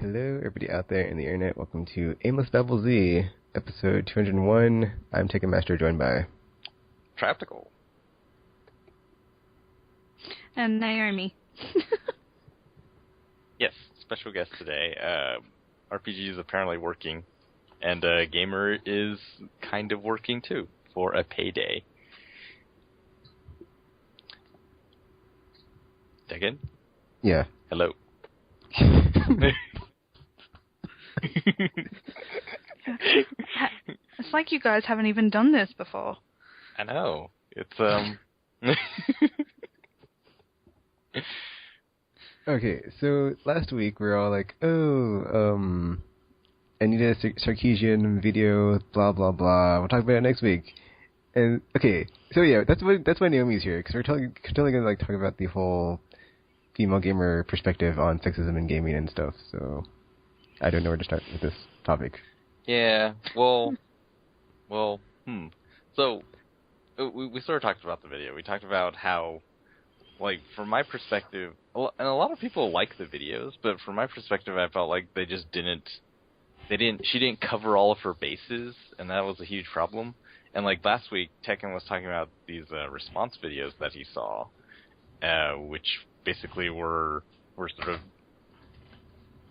Hello, everybody out there in the internet. Welcome to Aimless Babble Z, episode 201. I'm Ticketmaster, joined by Practical. And Naomi. Yes, special guest today. RPG is apparently working, and Gamer is kind of working too for a payday. Tekken? Yeah. Hello. It's like you guys haven't even done this before. I know. It's Okay, so last week we were all like, I need a Sarkeesian video, blah blah blah. We'll talk about it next week. And okay, so yeah, that's why Naomi's here, because we're totally gonna talk about the whole female gamer perspective on sexism in gaming and stuff. So I don't know where to start with this topic. Yeah. Well. So we sort of talked about the video. We talked about how, like, from my perspective, and a lot of people like the videos, but from my perspective, I felt like she didn't cover all of her bases, and that was a huge problem. And like last week, Tekken was talking about these response videos that he saw, which basically were sort of,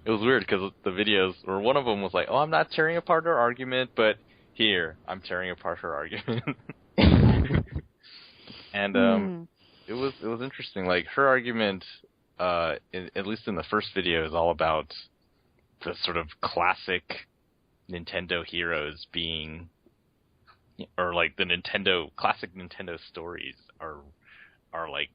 it was weird because the videos, or one of them was like, oh, I'm not tearing apart her argument, but here, I'm tearing apart her argument. And it was interesting. Like, her argument, at least in the first video, is all about the sort of classic Nintendo heroes being, or like the classic Nintendo stories are like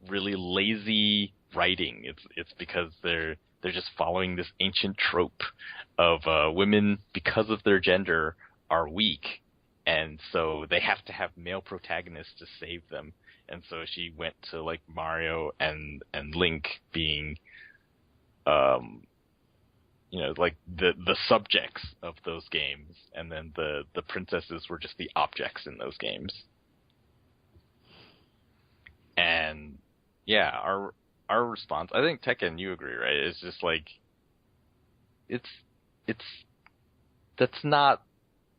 really lazy writing. It's because they're just following this ancient trope of women, because of their gender, are weak, and so they have to have male protagonists to save them. And so she went to like Mario and Link being, like the subjects of those games, and then the princesses were just the objects in those games. And yeah, our response, I think Tekken, you agree, right? It's just like, that's not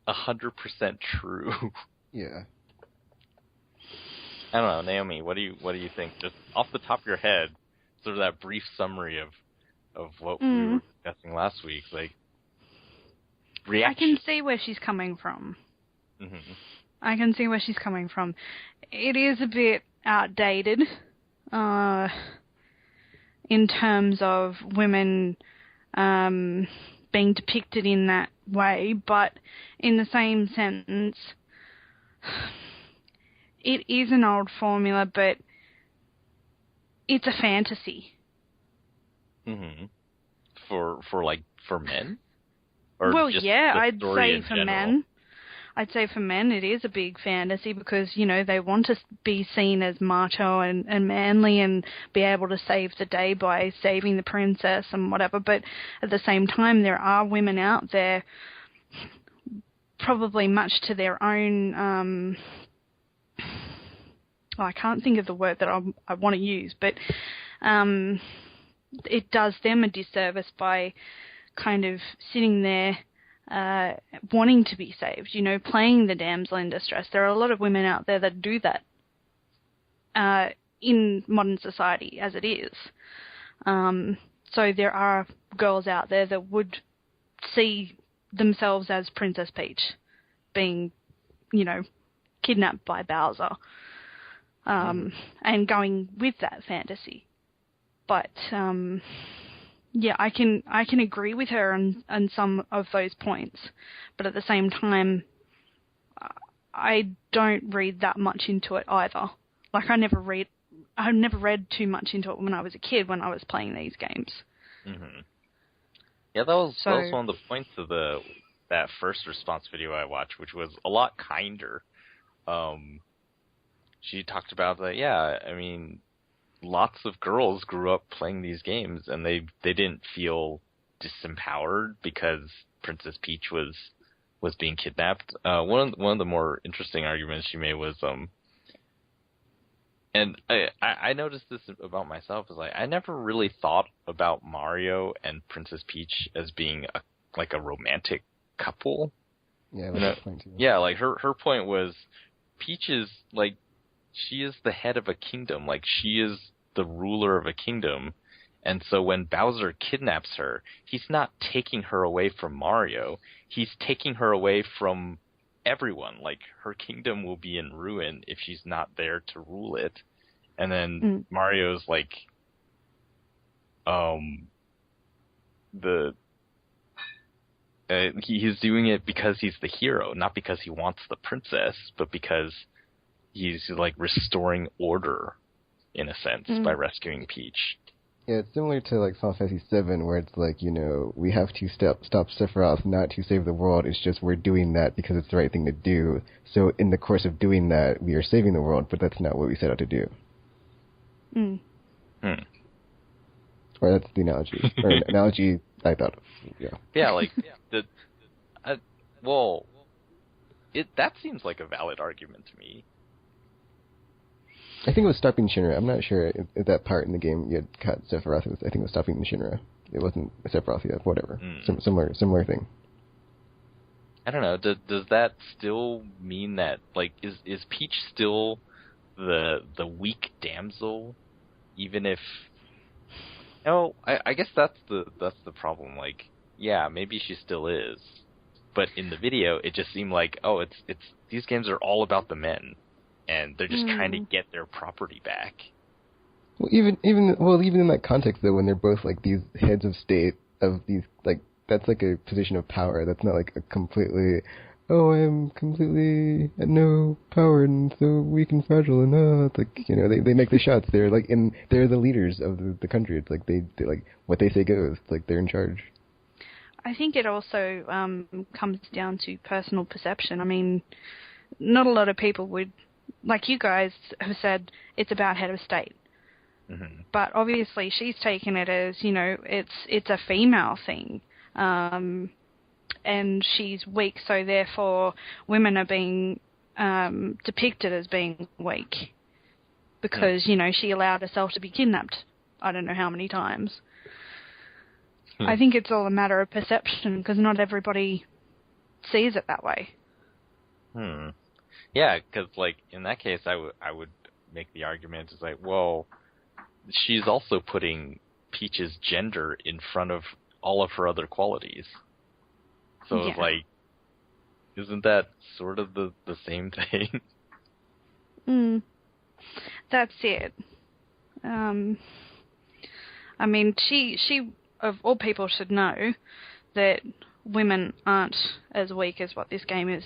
100% true. Yeah. I don't know, Naomi, what do you think? Just off the top of your head, sort of that brief summary of what we were discussing last week, like, reaction. I can see where she's coming from. Mm-hmm. I can see where she's coming from. It is a bit outdated, in terms of women being depicted in that way, but in the same sentence, it is an old formula, but it's a fantasy. Mm-hmm. For men? Or well, just yeah, I'd say for men. I'd say for men it is a big fantasy because, they want to be seen as macho and manly and be able to save the day by saving the princess and whatever. But at the same time, there are women out there, probably much to their own, I can't think of the word that I want to use, but it does them a disservice by kind of sitting there wanting to be saved, playing the damsel in distress. There are a lot of women out there that do that in modern society as it is. So there are girls out there that would see themselves as Princess Peach being, kidnapped by Bowser and going with that fantasy. But yeah, I can agree with her on some of those points, but at the same time, I don't read that much into it either. Like, I never read too much into it when I was a kid, when I was playing these games. Mm-hmm. Yeah, that was one of the points of that first response video I watched, which was a lot kinder. She talked about that. Yeah, I mean, lots of girls grew up playing these games, and they didn't feel disempowered because Princess Peach was being kidnapped. One of the more interesting arguments she made was, and And I noticed this about myself, is like, I never really thought about Mario and Princess Peach as being like a romantic couple. Yeah, that's that point too. Yeah, like her point was, Peach is like, she is the head of a kingdom, like she is the ruler of a kingdom, and so when Bowser kidnaps her, he's not taking her away from Mario, he's taking her away from everyone. Like, her kingdom will be in ruin if she's not there to rule it. And then Mario's like, he's doing it because he's the hero, not because he wants the princess, but because he's like restoring order, in a sense, by rescuing Peach. Yeah, it's similar to like Final Fantasy VII, where it's like, we have to stop Sephiroth not to save the world. It's just we're doing that because it's the right thing to do. So in the course of doing that, we are saving the world, but that's not what we set out to do. Or that's the analogy. Or an analogy I thought of. Yeah. Yeah, like that seems like a valid argument to me. I think it was stopping Shinra. I'm not sure if that part in the game you had cut Sephiroth. I think it was stopping Shinra. It wasn't Sephiroth yet. Whatever. Similar thing. I don't know. Does that still mean that, like, is Peach still the weak damsel, even if? No, I guess that's the problem. Like, yeah, maybe she still is, but in the video, it just seemed like, oh, it's these games are all about the men, and they're just trying to get their property back. Well, even in that context, though, when they're both like these heads of state of these, like, that's like a position of power. That's not like a completely, oh, I'm completely at no power and so weak and fragile, and it's like, they make the shots. They're like they're the leaders of the country. It's like they like what they say goes. It's like they're in charge. I think it also comes down to personal perception. I mean, not a lot of people would, like you guys have said, it's about head of state. Mm-hmm. But obviously she's taken it as, it's a female thing. And she's weak, so therefore women are being depicted as being weak. Because, she allowed herself to be kidnapped I don't know how many times. I think it's all a matter of perception, because not everybody sees it that way. Yeah, because, like, in that case, I would make the argument, it's like, well, she's also putting Peach's gender in front of all of her other qualities. So it's like, isn't that sort of the same thing? That's it. I mean, she of all people should know that women aren't as weak as what this game is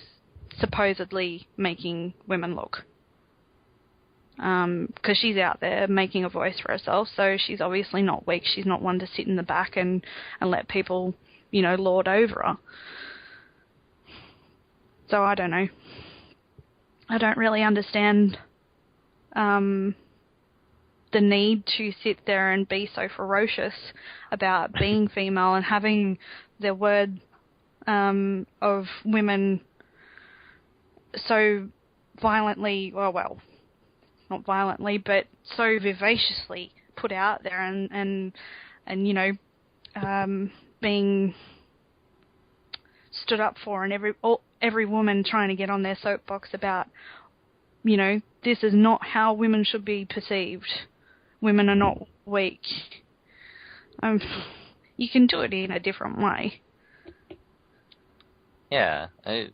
supposedly making women look. Because she's out there making a voice for herself, so she's obviously not weak. She's not one to sit in the back and let people, lord over her. So I don't know. I don't really understand the need to sit there and be so ferocious about being female and having the word of women so violently, well, not violently, but so vivaciously put out there and being stood up for, and every woman trying to get on their soapbox about, this is not how women should be perceived. Women are not weak. You can do it in a different way. Yeah, I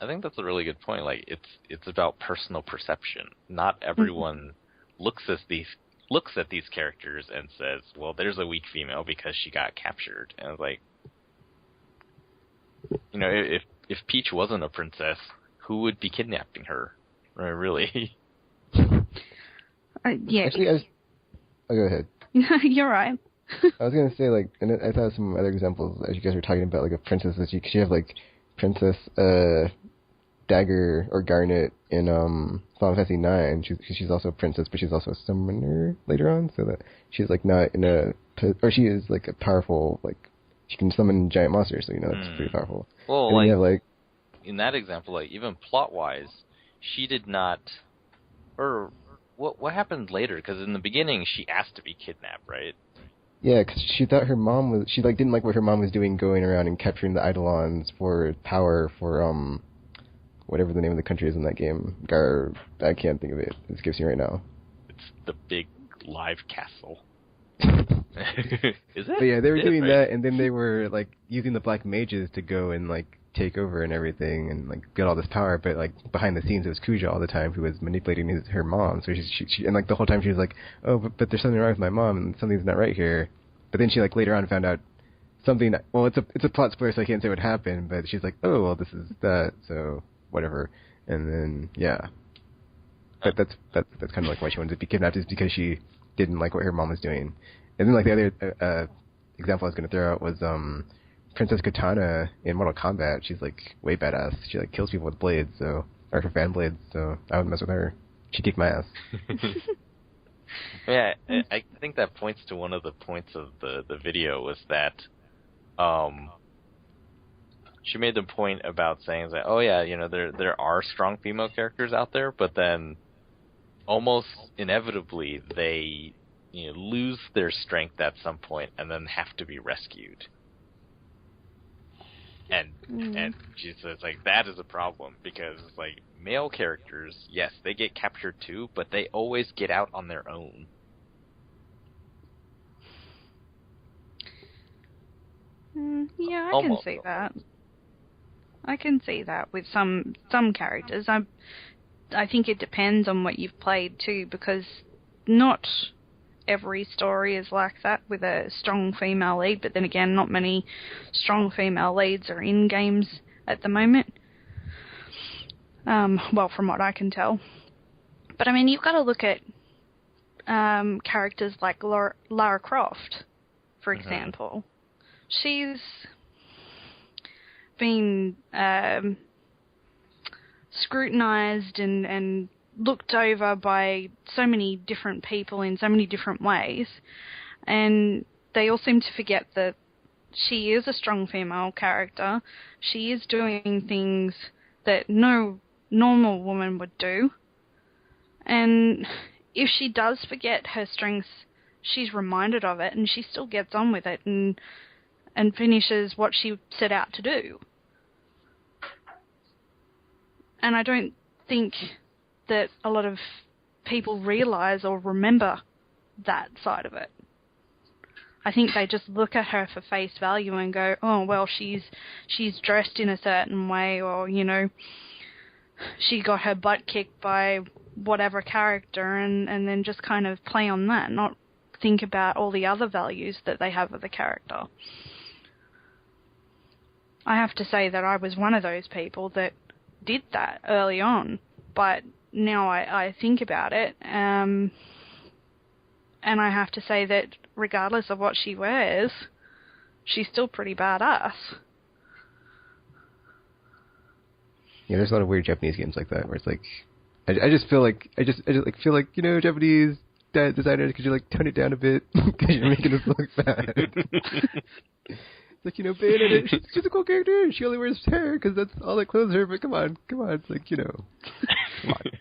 think that's a really good point. Like, it's about personal perception. Not everyone looks at these characters and says, well, there's a weak female because she got captured. And it's like, if Peach wasn't a princess, who would be kidnapping her? Right, really? Yeah. Actually, go ahead. You're right. I was going to say, like, and I thought of some other examples as you guys were talking about, like, a princess. That you have, like, Princess Dagger or Garnet in Final Fantasy IX. She's also a princess, but she's also a summoner later on, so that she's, like, not in or she is, like, a powerful, like, she can summon giant monsters, so, that's pretty powerful. Well, and like, you have, like, in that example, like, even plot-wise, she did not, or what happened later? Because in the beginning, she asked to be kidnapped, right? Yeah, because she thought her mom was... She, like, didn't like what her mom was doing, going around and capturing the Eidolons for power for, whatever the name of the country is in that game. I can't think of it. It escapes me right now. It's the big live castle. Is it? But yeah, they were doing right? that, and then they were, like, using the black mages to go and, like, take over and everything, and, like, get all this power, but, like, behind the scenes, it was Kuja all the time who was manipulating her mom, so she and, like, the whole time she was like, oh, but there's something wrong with my mom, and something's not right here. But then she, like, later on found out something, well, it's a plot spoiler, so I can't say what happened, but she's like, oh, well, this is that, so, whatever. And then, yeah. But that's kind of, like, why she wanted to be kidnapped, is because she didn't like what her mom was doing. And then, like, the other example I was going to throw out was Princess Katana in Mortal Kombat. She's, like, way badass. She, like, kills people with blades, or her fan blades, so I would mess with her. She'd kick my ass. Yeah, I think that points to one of the points of the video was that she made the point about saying that, oh yeah, you know, there are strong female characters out there, but then almost inevitably they, you know, lose their strength at some point and then have to be rescued. And she says, like, that is a problem, because, like, male characters, yes, they get captured too, but they always get out on their own. Yeah, I can see that. I can see that with some characters. I think it depends on what you've played too, because not every story is like that with a strong female lead, but then again, not many strong female leads are in games at the moment. Well, from what I can tell. But I mean, you've got to look at characters like Lara Croft, for example. She's been scrutinized and looked over by so many different people in so many different ways, and they all seem to forget that she is a strong female character. She is doing things that no normal woman would do, and if she does forget her strengths, she's reminded of it, and she still gets on with it and finishes what she set out to do. And I don't think that a lot of people realise or remember that side of it. I think they just look at her for face value and go, oh, well, she's dressed in a certain way, or, you know, she got her butt kicked by whatever character, and then just kind of play on that, not think about all the other values that they have of the character. I have to say that I was one of those people that did that early on, but now I think about it, and I have to say that regardless of what she wears, she's still pretty badass. Yeah, there's a lot of weird Japanese games like that where it's like, I just feel like feel like, you know, Japanese designers, could you like tone it down a bit because you're making us look bad. It's like, you know, Bayonetta, she's a cool character. She only wears hair because that's all that clothes her. But come on, it's like, you know, come on.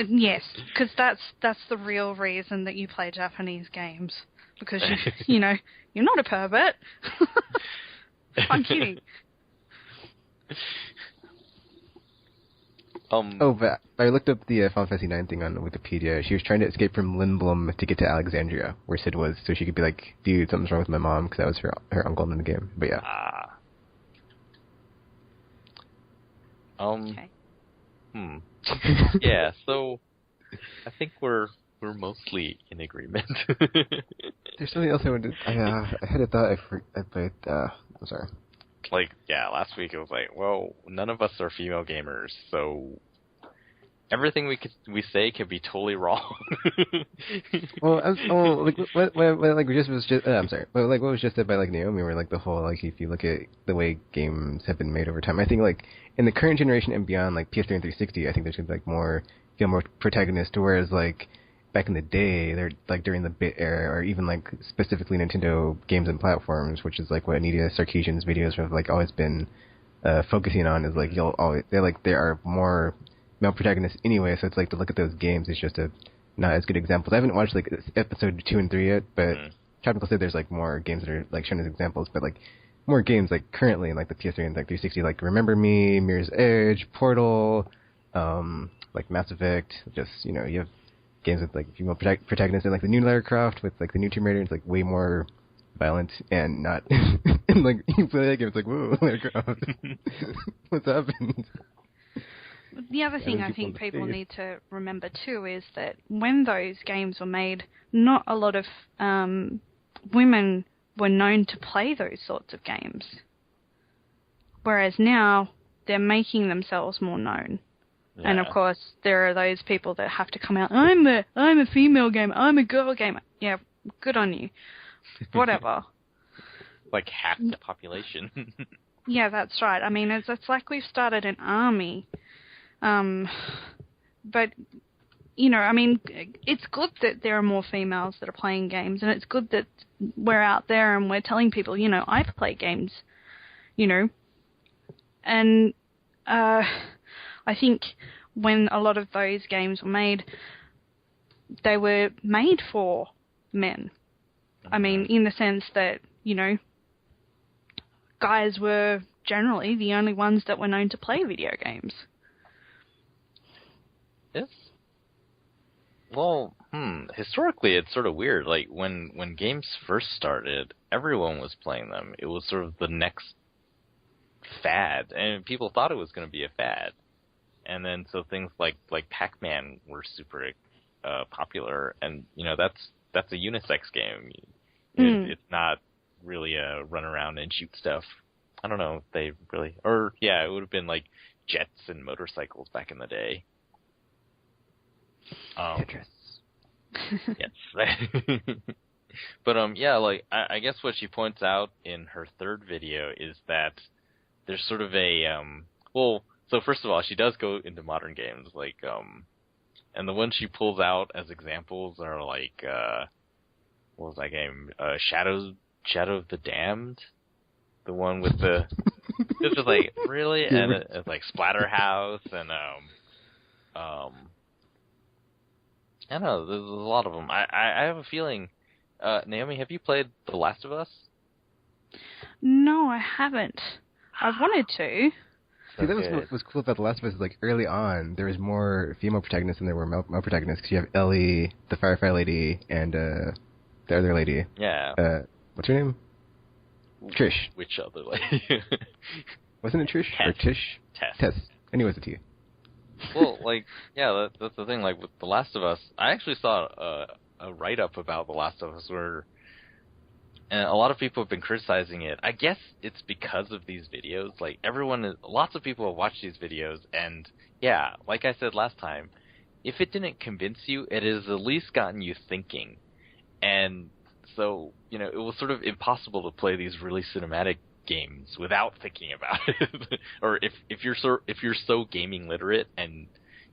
Yes, because that's the real reason that you play Japanese games, because you know, you're not a pervert. I'm kidding. But I looked up the Final Fantasy IX thing on Wikipedia. She was trying to escape from Lindblom to get to Alexandria, where Sid was, so she could be like, dude, something's wrong with my mom, because that was her uncle in the game. But yeah. Okay. Yeah, so I think we're mostly in agreement. There's something else I wanted to... I had a thought, but I'm sorry. Like, yeah, last week it was like, well, none of us are female gamers, so everything we say could be totally wrong. Well, what was just said by like Naomi, where like the whole, like, if you look at the way games have been made over time, I think like in the current generation and beyond, like PS3 and 360, I think there's gonna be like more protagonists, whereas like back in the day, they're like during the bit era, or even like specifically Nintendo games and platforms, which is like what Anita Sarkeesian's videos have like always been focusing on, is like there are more male protagonists anyway, so it's like to look at those games is just a not as good examples. I haven't watched like episode 2 and 3 yet, but Tropical said there's like more games that are like shown as examples, but like more games like currently in like the PS3 and like 360, like Remember Me, Mirror's Edge, Portal, like Mass Effect. Just you have games with like female protagonists, and like the new Lara Croft with like the new Tomb Raider. It's like way more violent and not and like you play that game, it's like whoa, Lara Croft, what's happened? The other thing I think people need to remember too is that when those games were made, not a lot of women were known to play those sorts of games. Whereas now, they're making themselves more known. Yeah. And of course, there are those people that have to come out, I'm a female gamer, I'm a girl gamer. Yeah, good on you. Whatever. Like half the population. Yeah, that's right. I mean, it's like we've started an army. But, I mean, it's good that there are more females that are playing games, and it's good that we're out there and we're telling people, I play games, And I think when a lot of those games were made, they were made for men. I mean, in the sense that, guys were generally the only ones that were known to play video games. Yes. Well, historically it's sort of weird. Like, when games first started, everyone was playing them. It was sort of the next fad, and people thought it was going to be a fad. And then so things like Pac-Man were super popular, and that's a unisex game. It's not really a run around and shoot stuff. I don't know if they really, or yeah, it would have been like jets and motorcycles back in the day. Tetris. Yes. But yeah, like I guess what she points out in her third video is that there's sort of a so first of all, she does go into modern games, like and the ones she pulls out as examples are like what was that game? Shadow of the Damned, the one with the it's just like really, and it's like Splatterhouse and I don't know. There's a lot of them. I have a feeling. Naomi, have you played The Last of Us? No, I haven't. I wanted to. See, that was what was cool about The Last of Us. Is like early on, there was more female protagonists than there were male protagonists. Because you have Ellie, the Firefly lady, and the other lady. Yeah. What's her name? Trish. Which other lady? Wasn't it Trish? Tess. Or Tish? Tess. Anyway, it's a T. Well, like, yeah, that's the thing. Like, with The Last of Us, I actually saw a write-up about The Last of Us where and a lot of people have been criticizing it. I guess it's because of these videos. Like, lots of people have watched these videos, and yeah, like I said last time, if it didn't convince you, it has at least gotten you thinking. And so, it was sort of impossible to play these really cinematic games without thinking about it. Or if you're so gaming literate and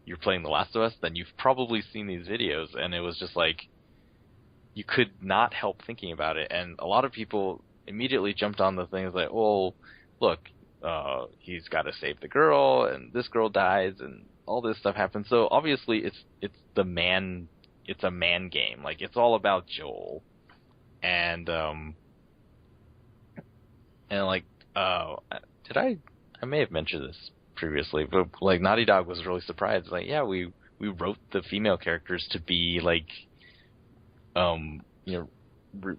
you're playing The Last of Us, then you've probably seen these videos, and it was just like you could not help thinking about it. And a lot of people immediately jumped on the things like, "Oh, look, he's got to save the girl, and this girl dies, and all this stuff happens." So obviously, it's a man game. Like, it's all about Joel, and like, I may have mentioned this previously, but like Naughty Dog was really surprised. Like, yeah, we wrote the female characters to be like,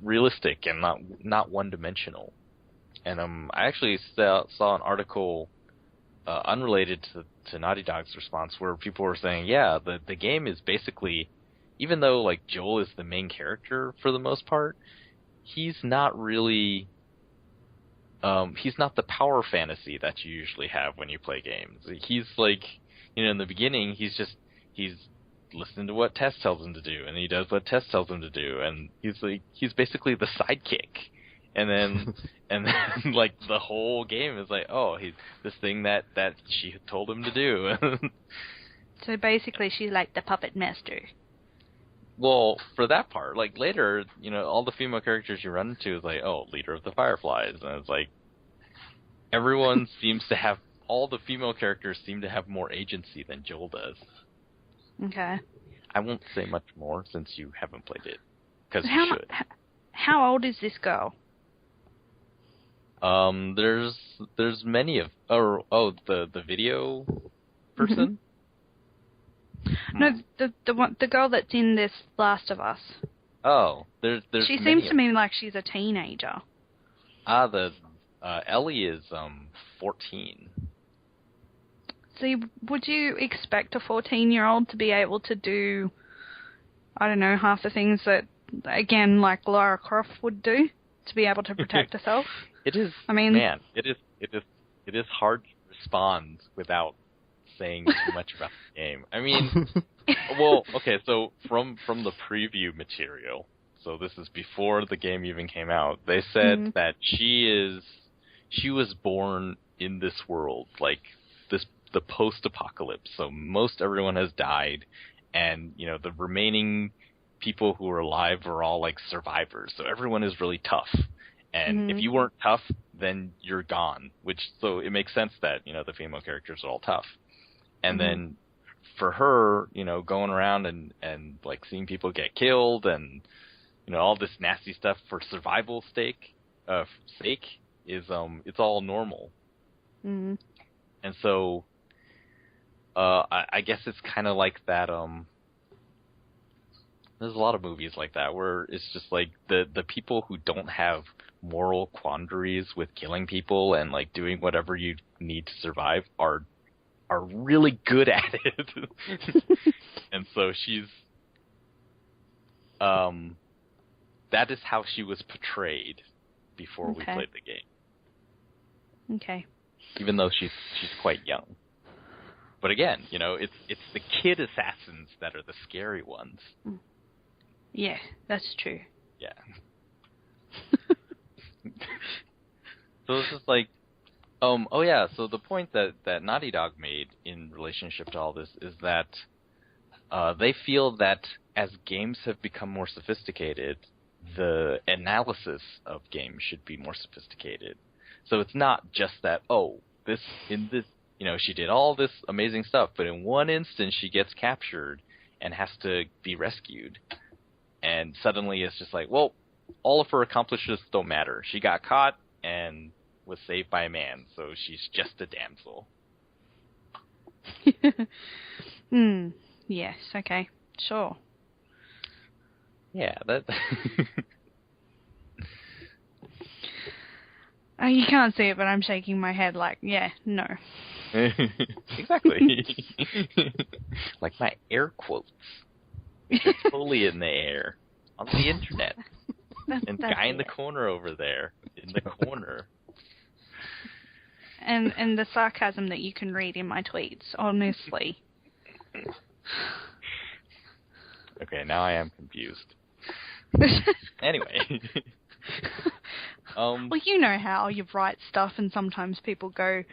realistic and not one-dimensional. And I actually saw an article unrelated to Naughty Dog's response where people were saying, yeah, the game is basically, even though like Joel is the main character for the most part, he's not really he's not the power fantasy that you usually have when you play games. He's like, in the beginning, he's listening to what Tess tells him to do, and he does what Tess tells him to do, and he's basically the sidekick. And then like the whole game is like, oh, he's this thing that she told him to do. So basically, she's like the puppet master. Well, for that part, like later, all the female characters you run into is like, oh, leader of the Fireflies, and it's like everyone seems to have all the female characters seem to have more agency than Joel does. Okay. I won't say much more since you haven't played it, because you should. How old is this girl? There's many of the video person. No, the girl that's in this Last of Us. Oh, there's. She seems to me like she's a teenager. Ellie is 14. See, would you expect a 14-year-old to be able to do, I don't know, half the things that, again, like Lara Croft would do, to be able to protect herself? It is. I mean, man, it is hard to respond without saying too much about the game. I mean, well, okay, so from the preview material, so this is before the game even came out, they said that she was born in this world, like the post-apocalypse. So most everyone has died, and the remaining people who are alive are all like survivors. So everyone is really tough, and if you weren't tough, then you're gone. So it makes sense that the female characters are all tough. And then for her, going around and like seeing people get killed and all this nasty stuff for survival sake is it's all normal. And so I guess it's kind of like that. There's a lot of movies like that where it's just like the people who don't have moral quandaries with killing people and like doing whatever you need to survive are really good at it. And so she's that is how she was portrayed before we played the game. Okay. Even though she's quite young. But again, it's the kid assassins that are the scary ones. Yeah, that's true. Yeah. So it's just like, so the point that Naughty Dog made in relationship to all this is that they feel that as games have become more sophisticated, the analysis of games should be more sophisticated. So it's not just that, she did all this amazing stuff, but in one instance she gets captured and has to be rescued. And suddenly it's just like, well, all of her accomplishments don't matter. She got caught and was saved by a man, so she's just a damsel. Yes, okay. Sure. Yeah, that... You can't see it, but I'm shaking my head like, yeah, no. Exactly. Like my air quotes. They're totally in the air. On the internet. And guy in the corner over there. In the corner. And the sarcasm that you can read in my tweets, honestly. Okay, now I am confused. Anyway. Well, you know how you write stuff and sometimes people go,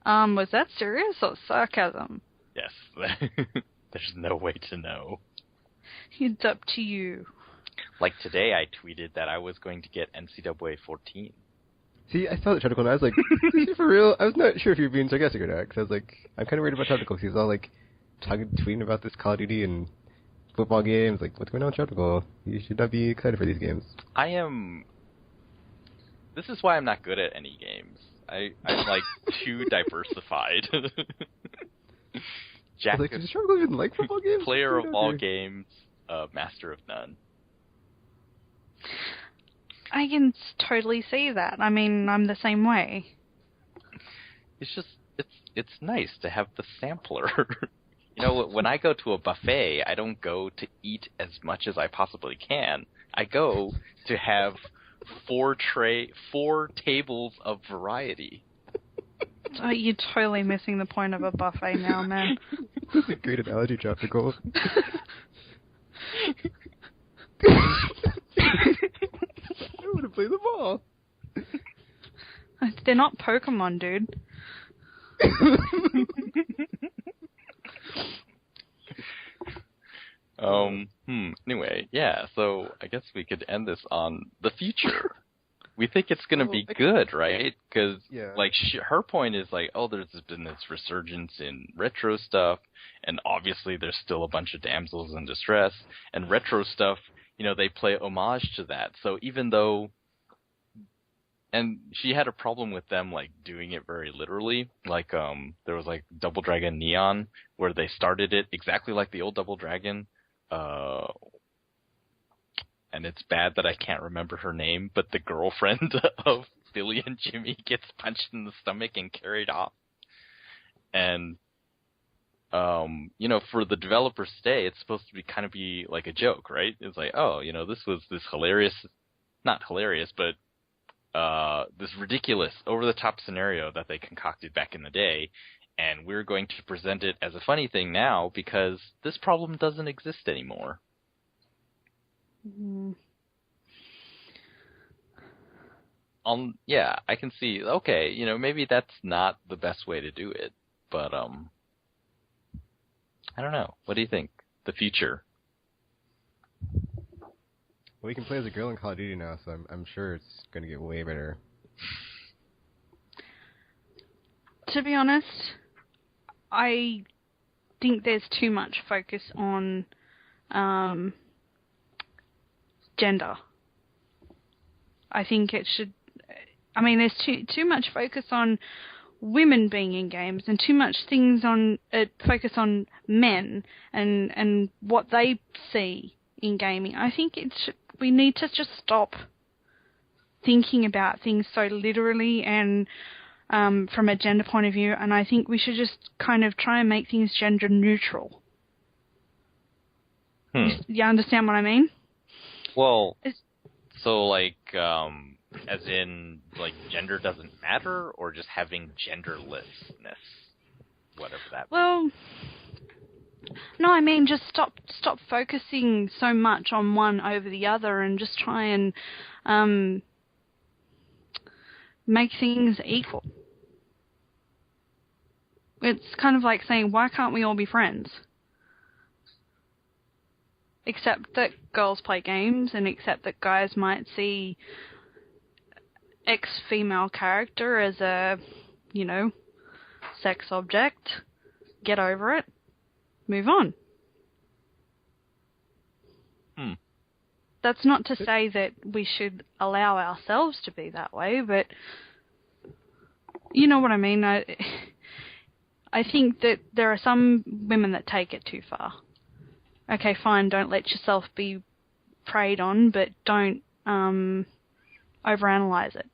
was that serious or sarcasm? Yes. There's no way to know. It's up to you. Like today I tweeted that I was going to get NCAA 14. See, I saw the article and I was like, is this for real? I was not sure if you were being sarcastic or not, because I was like, I'm kind of worried about Tropical, because he's all like, tweeting about this Call of Duty and football games, like, what's going on with Tropical? You should not be excited for these games. This is why I'm not good at any games. I'm like, too diversified. Jack, like, does Tropical even like football games? Player of all games, master of none. I can totally see that. I mean, I'm the same way. It's just, it's nice to have the sampler. When I go to a buffet, I don't go to eat as much as I possibly can. I go to have four tables of variety. Oh, you're totally missing the point of a buffet now, man. That's a great analogy, Tropical. I want to play the ball. They're not Pokemon, dude. Anyway, yeah, so I guess we could end this on the future. we think it's going to be good, right? Because, yeah. like, her point is, like, oh, there's been this resurgence in retro stuff, and obviously there's still a bunch of damsels in distress, and retro stuff, you know, they play homage to that. So even though... And she had a problem with them, like, doing it very literally. Like, there was, like, Double Dragon Neon, where they started it exactly like the old Double Dragon, and it's bad that I can't remember her name, but the girlfriend of Billy and Jimmy gets punched in the stomach and carried off. And, you know, for the developer's stay, it's supposed to be kind of be like a joke, right? It's like, oh, you know, this was this hilarious, not hilarious, but this ridiculous, over-the-top scenario that they concocted back in the day, and we're going to present it as a funny thing now because this problem doesn't exist anymore. Yeah, I can see, okay, you know, maybe that's not the best way to do it, but, I don't know. What do you think? The future? Well, you can play as a girl in Call of Duty now, so I'm sure it's going to get way better. To be honest, I think there's too much focus on gender. I think it should... I mean, there's too much focus on women being in games and too much things on focus on men and what they see in gaming. I think we need to just stop thinking about things so literally and from a gender point of view, and I think we should just kind of try and make things gender neutral. You understand what I mean? Well, so like, as in, like, gender doesn't matter, or just having genderlessness, whatever that means? Well, no, I mean just stop focusing so much on one over the other, and just try and make things equal. It's kind of like saying, why can't we all be friends? Except that girls play games, and except that guys might see X female character as a, you know, sex object. Get over it. Move on. That's not to say that we should allow ourselves to be that way, but you know what I mean. I think that there are some women that take it too far. Okay, fine, don't let yourself be preyed on, but don't overanalyze it.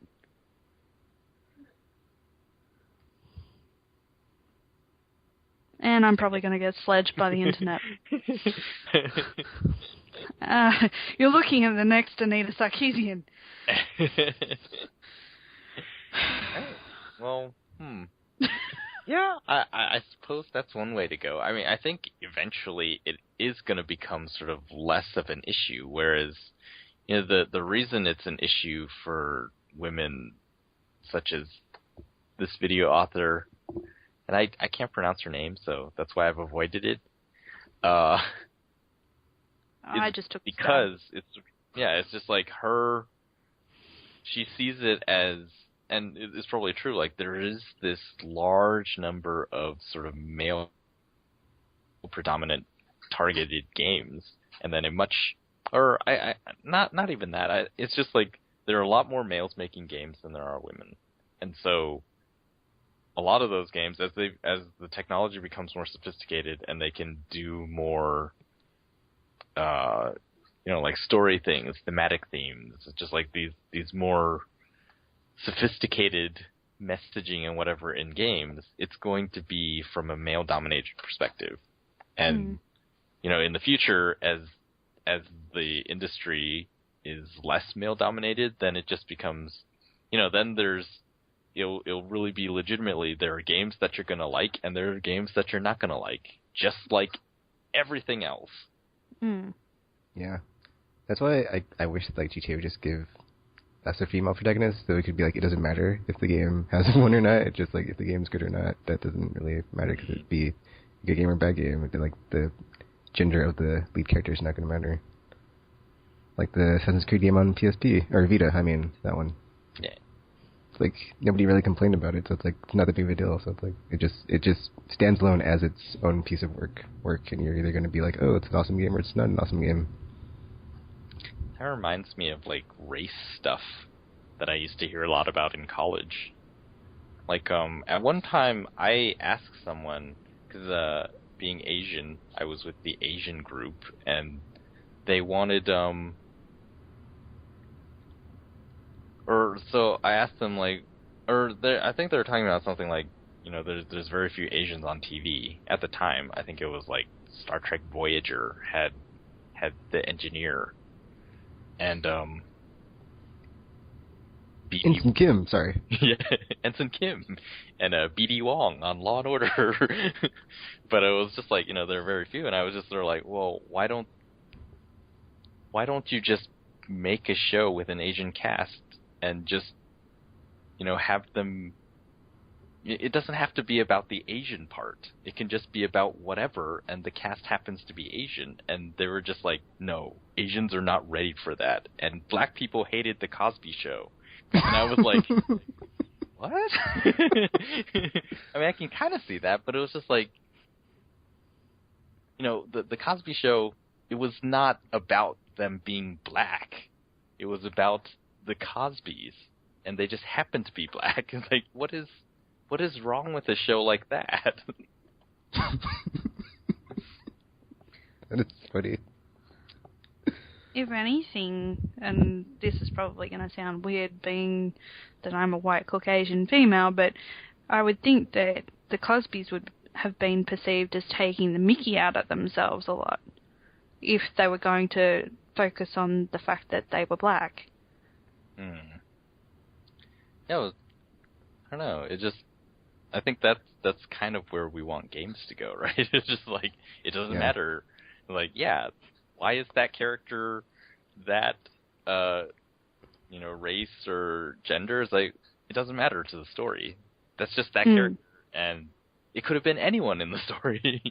And I'm probably going to get sledged by the internet. You're looking at the next Anita Sarkeesian. Well, yeah, I suppose that's one way to go. I mean, I think eventually it is going to become sort of less of an issue, whereas, you know, the reason it's an issue for women such as this video author, and I can't pronounce her name, so that's why I've avoided it. I just took because it's just like her. She sees it as, and it's probably true. Like, there is this large number of sort of male predominant targeted games, and then not even that. It's just like there are a lot more males making games than there are women, and so a lot of those games, as the technology becomes more sophisticated and they can do more, you know, like story things, thematic themes, just like these more sophisticated messaging and whatever in games, it's going to be from a male-dominated perspective. And, you know, in the future, as the industry is less male-dominated, then it just becomes, you know, then it'll really be legitimately, there are games that you're going to like, and there are games that you're not going to like, just like everything else. Yeah. That's why I wish like GTA would just give us a female protagonist, so it could be like, it doesn't matter if the game has one or not, it's just like, if the game's good or not, that doesn't really matter, because it'd be a good game or bad game. It'd be like, the gender of the lead character is not going to matter. Like the Assassin's Creed game on PSP, or Vita, I mean, that one. Yeah. It's like nobody really complained about it, so it's like it's not that big of a deal. So it's like it just stands alone as its own piece of work, and you're either going to be like, oh, it's an awesome game, or it's not an awesome game. That reminds me of like race stuff that I used to hear a lot about in college. Like at one time I asked someone, because being Asian, I was with the Asian group, and they wanted or so I asked them like, I think they were talking about something like, you know, there's very few Asians on TV at the time. I think it was like Star Trek Voyager had the engineer, and Ensign Kim, sorry. Yeah, Ensign Kim, and B.D. Wong on Law and Order. But it was just like, you know, there are very few, and I was just sort of like, well, why don't you just make a show with an Asian cast and just, you know, have them. It doesn't have to be about the Asian part. It can just be about whatever, and the cast happens to be Asian. And they were just like, no, Asians are not ready for that. And black people hated the Cosby Show. And I was like, what? I mean, I can kind of see that, but it was just like, you know, the Cosby Show, it was not about them being black. It was about the Cosbys, and they just happened to be black. It's like, what is wrong with a show like that? That is funny. If anything, and this is probably going to sound weird being that I'm a white Caucasian female, but I would think that the Cosbys would have been perceived as taking the mickey out of themselves a lot if they were going to focus on the fact that they were black. Yeah, I don't know. I think that's kind of where we want games to go, right? It's just like, it doesn't matter. Like, yeah, why is that character that, you know, race or gender? It's like, it doesn't matter to the story. That's just that character, and it could have been anyone in the story.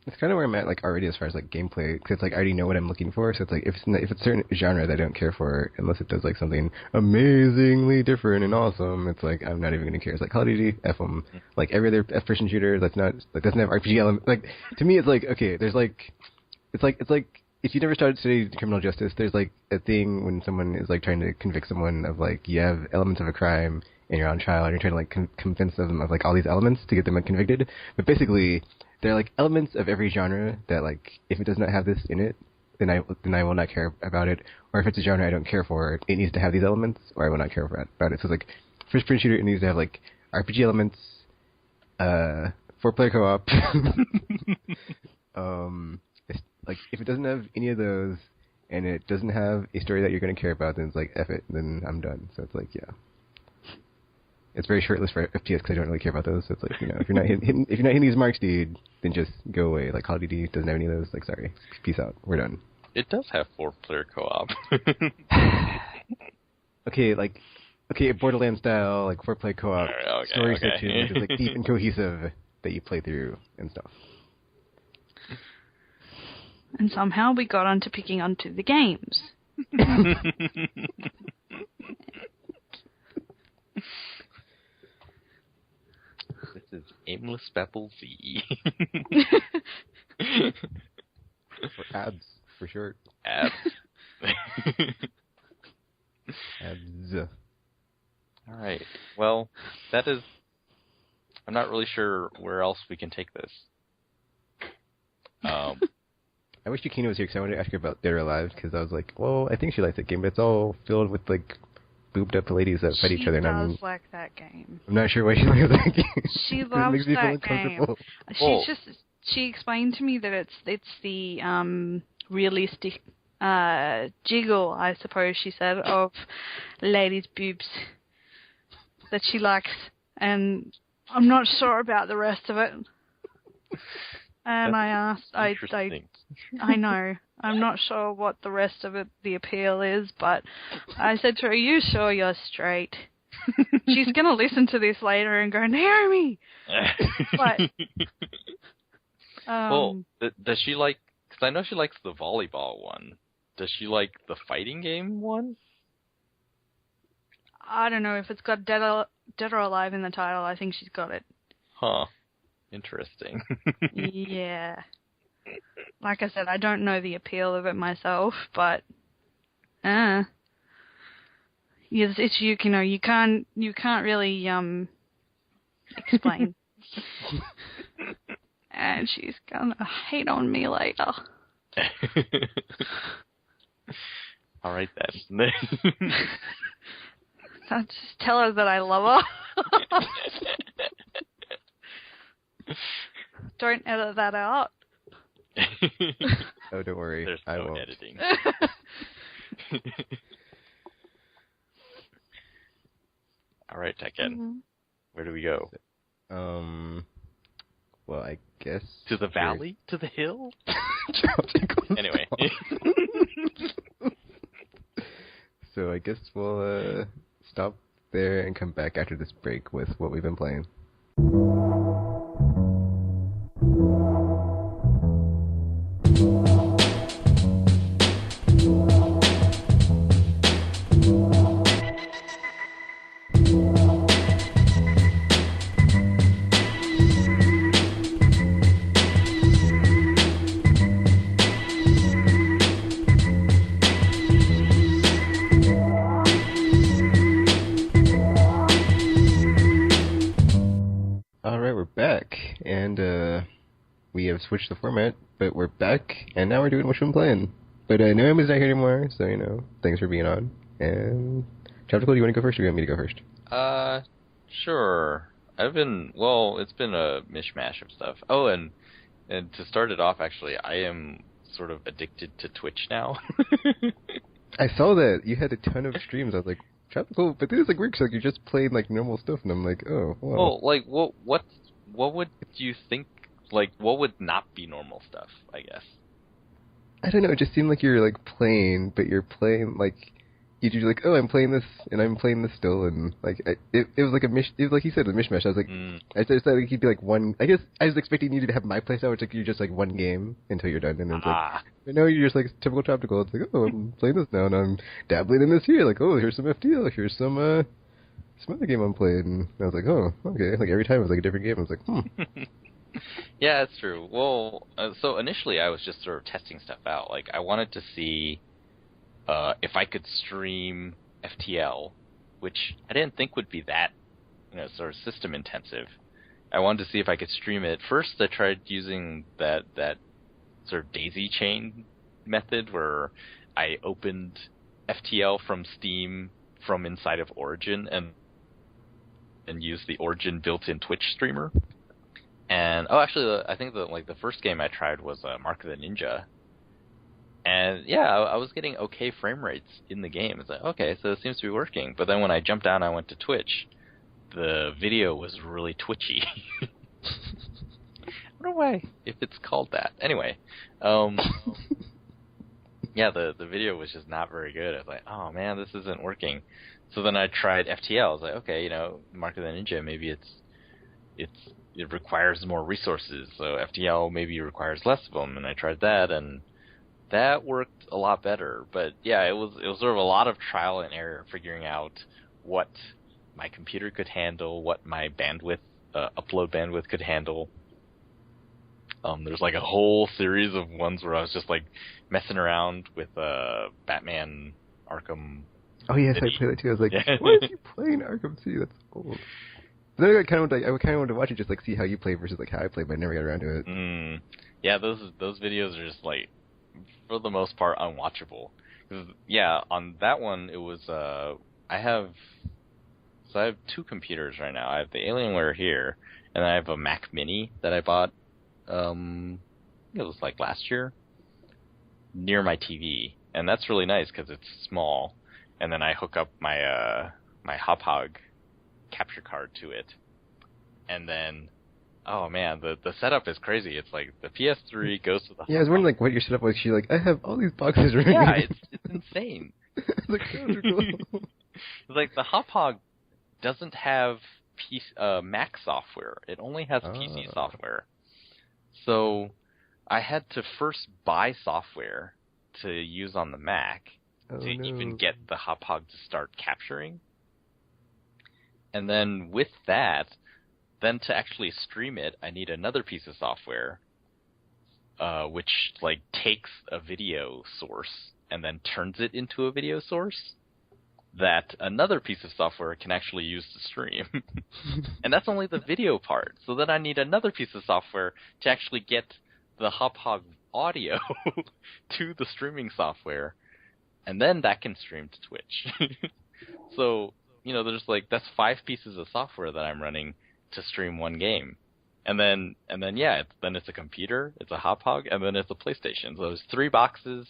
It's kind of where I'm at, like, already as far as, like, gameplay, because it's like, I already know what I'm looking for, so it's like, if it's a certain genre that I don't care for, unless it does, like, something amazingly different and awesome, it's like, I'm not even going to care. It's like, Call of Duty, F them. Like, every other F-person shooter that's not, like, doesn't have RPG elements, like, to me, it's like, okay, there's, like, it's like, if you never started studying criminal justice, there's, like, a thing when someone is, like, trying to convict someone of, like, you have elements of a crime, and you're on trial, and you're trying to, like, convince them of, like, all these elements to get them convicted, but basically, there are, like, elements of every genre that, like, if it does not have this in it, then I will not care about it. Or if it's a genre I don't care for, it needs to have these elements, or I will not care about it. So it's like, first-person shooter, it needs to have, like, RPG elements, 4-player co-op. It's, like, if it doesn't have any of those, and it doesn't have a story that you're going to care about, then it's like, F it, then I'm done. So it's like, yeah. It's very short list for FPS because I don't really care about those. So it's like, you know, if you're not hitting these marks, dude, then just go away. Like, Call of Duty doesn't have any of those. Like, sorry, peace out. We're done. It does have 4-player co-op. Okay, Borderlands style, like 4-player co-op, story section, which is like deep and cohesive that you play through and stuff. And somehow we got onto picking onto the games. This is Aimless Babble Z. For abs, for short. Abs. Abs. Alright, well, that is... I'm not really sure where else we can take this. I wish Yukino was here because I wanted to ask her about Dead or Alive, because I was like, well, I think she likes that game, but it's all filled with, like, boobed up ladies that fight each other. She does like that game. I'm not sure why she likes that game. She loves that game. She explained to me that it's the realistic jiggle, I suppose she said, of ladies' boobs that she likes, and I'm not sure about the rest of it. And I asked, I know, I'm not sure what the rest of it, the appeal is, but I said to her, "Are you sure you're straight?" She's going to listen to this later and go, "Naomi!" But, well, does she like, because I know she likes the volleyball one. Does she like the fighting game one? I don't know if it's got Dead or Alive in the title. I think she's got it. Huh. Interesting. Yeah. Like I said, I don't know the appeal of it myself, but yes, it's you know, you can't really explain. And she's gonna hate on me later. All right then. I'll just tell her that I love her. Don't edit that out. Oh, don't worry. There's I no won't. editing. All right, Tekken. Mm-hmm. Where do we go? Well, I guess To the valley? To the hill? Anyway. So I guess we'll stop there and come back after this break with what we've been playing. Alright, we're back, and we have switched the format, but we're back, and now we're doing what we've been playing. But Naomi's not here anymore, so, you know, thanks for being on. And, Tropical, do you want to go first, or do you want me to go first? Sure. It's been a mishmash of stuff. Oh, and to start it off, actually, I am sort of addicted to Twitch now. I saw that. You had a ton of streams. I was like, Tropical, but this is like weird, 'cause, like, you just played, like, normal stuff, and I'm like, oh, wow. Well, like, what would you think, like, what would not be normal stuff, I guess? I don't know, it just seemed like you're, like, playing, but you're playing, like, you'd be like, oh, I'm playing this, and I'm playing this still, and, like, it was like it was like you said, a mishmash. I was like, I just thought like, he'd be like one, I guess I was expecting you to have my playstyle, which, like, you're just, like, one game until you're done, and then it's like, but no, you're just, like, typical Tropical. It's like, oh, I'm playing this now, and I'm dabbling in this here, like, oh, here's some FTL, here's some other game I'm playing, and I was like, oh, okay, like, every time it was, like, a different game. I was like, Yeah, it's true. Well, so initially I was just sort of testing stuff out. Like, I wanted to see if I could stream FTL, which I didn't think would be that, you know, sort of system intensive. I wanted to see if I could stream it. First, I tried using that sort of daisy chain method where I opened FTL from Steam from inside of Origin and used the Origin built-in Twitch streamer. And I think the first game I tried was Mark of the Ninja. And yeah, I was getting okay frame rates in the game. It's like, okay, so it seems to be working. But then when I jumped down, I went to Twitch. The video was really twitchy. I don't know why, if it's called that. Anyway, yeah, the video was just not very good. I was like, oh man, this isn't working. So then I tried FTL. I was like, okay, you know, Mark of the Ninja, maybe it requires more resources. So FTL maybe requires less of them. And I tried that, and that worked a lot better. But yeah, it was sort of a lot of trial and error figuring out what my computer could handle, what my bandwidth, upload bandwidth could handle. There's like a whole series of ones where I was just like messing around with Batman Arkham. oh yes, City. I played that too. I was like, why is he playing Arkham City? That's old. But then I kind of wanted to watch it, just like see how you play versus like how I play, but I never got around to it. Yeah, those videos are just like, for the most part, unwatchable. 'Cause, yeah, on that one it was I have two computers right now. I have the Alienware here, and I have a Mac Mini that I bought. It was like last year, near my TV, and that's really nice because it's small. And then I hook up my my Hop-Hog capture card to it, and then oh man, the setup is crazy. It's like the PS3 goes to the yeah, I was wondering like what your setup was. She's like, I have all these boxes right yeah, it's insane. Like, It's like the Hop-Hog doesn't have Mac software. It only has PC software. So I had to first buy software to use on the Mac even get the Hop Hog to start capturing. And then with that, then to actually stream it, I need another piece of software, which like takes a video source and then turns it into a video source that another piece of software can actually use to stream. And that's only the video part. So then I need another piece of software to actually get the Hop Hog audio to the streaming software, and then that can stream to Twitch. So, you know, there's like, that's 5 pieces of software that I'm running to stream one game. And then yeah, then it's a computer, it's a Hop Hog, and then it's a PlayStation. So there's 3 boxes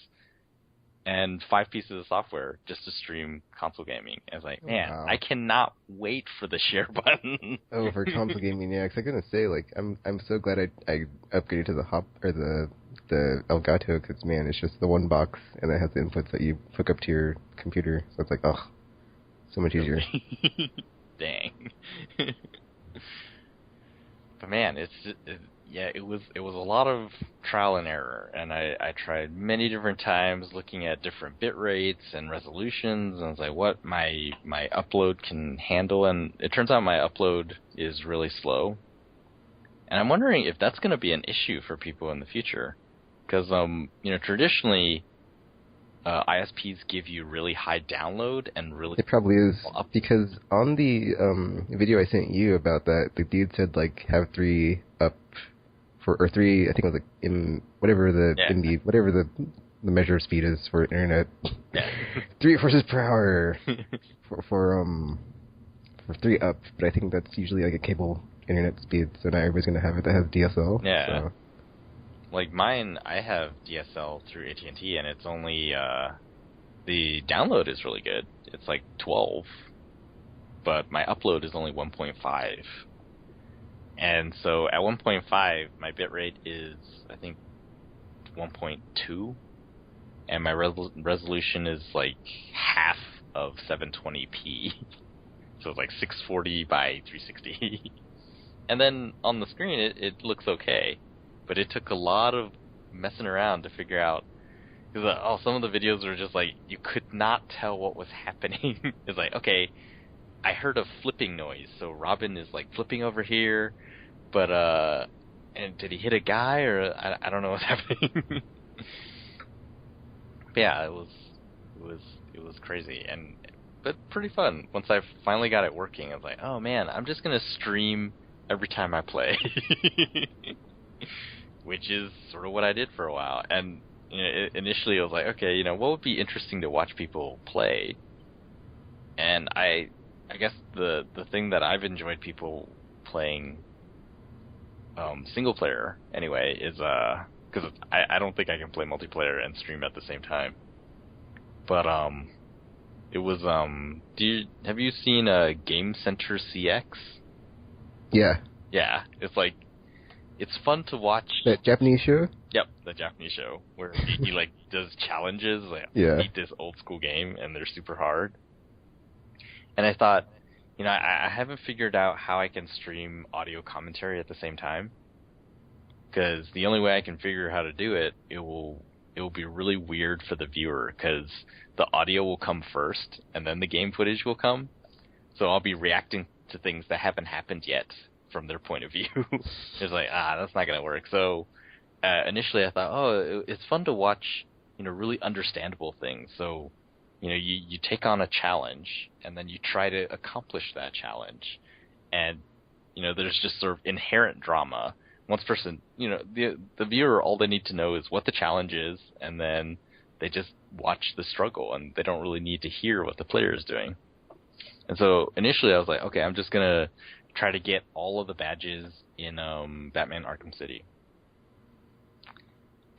and 5 pieces of software just to stream console gaming. And it's like, man, I cannot wait for the share button. Oh, for console gaming, yeah. Because I'm gonna say, like, I'm so glad I upgraded to the Elgato, because man, it's just the one box and it has the inputs that you hook up to your computer. So it's like, oh, so much easier. Dang. But man, it was a lot of trial and error, and I tried many different times looking at different bit rates and resolutions, and I was like, what my upload can handle, and it turns out my upload is really slow. And I'm wondering if that's going to be an issue for people in the future, because you know, traditionally ISPs give you really high download and really... It probably is, because on the video I sent you about that, the dude said, like, have 3 up for, or 3, I think it was, like, in whatever the whatever the measure of speed is for internet. Yeah. 3 horses per hour for 3 up, but I think that's usually, like, a cable internet speed, so now everybody's going to have it that has DSL. Yeah. So. Like mine, I have DSL through AT&T, and it's only, the download is really good. It's like 12, but my upload is only 1.5. And so at 1.5, my bitrate is, I think, 1.2, and my resolution is like half of 720p. So it's like 640 by 360. And then on the screen, it looks okay. But it took a lot of messing around to figure out, because some of the videos were just like, you could not tell what was happening. It's like, okay, I heard a flipping noise, so Robin is like flipping over here, but and did he hit a guy, or I don't know what's happening. But yeah, it was crazy, but pretty fun. Once I finally got it working, I was like, oh man, I'm just gonna stream every time I play. Which is sort of what I did for a while. And you know, initially I was like, okay, you know, what would be interesting to watch people play? And I guess the thing that I've enjoyed people playing single player anyway is because I don't think I can play multiplayer and stream at the same time. But it was have you seen Game Center CX? Yeah. Yeah, it's like, it's fun to watch. That Japanese show? Yep, the Japanese show where he like does challenges, like beat this old school game, and they're super hard. And I thought, you know, I haven't figured out how I can stream audio commentary at the same time, because the only way I can figure how to do it, it will be really weird for the viewer, because the audio will come first, and then the game footage will come. So I'll be reacting to things that haven't happened yet from their point of view. It's like, that's not going to work. So initially I thought, it's fun to watch, you know, really understandable things. So, you know, you take on a challenge, and then you try to accomplish that challenge. And, you know, there's just sort of inherent drama. Once person, you know, the viewer, all they need to know is what the challenge is, and then they just watch the struggle, and they don't really need to hear what the player is doing. And so initially I was like, okay, I'm just going to try to get all of the badges in Batman Arkham City.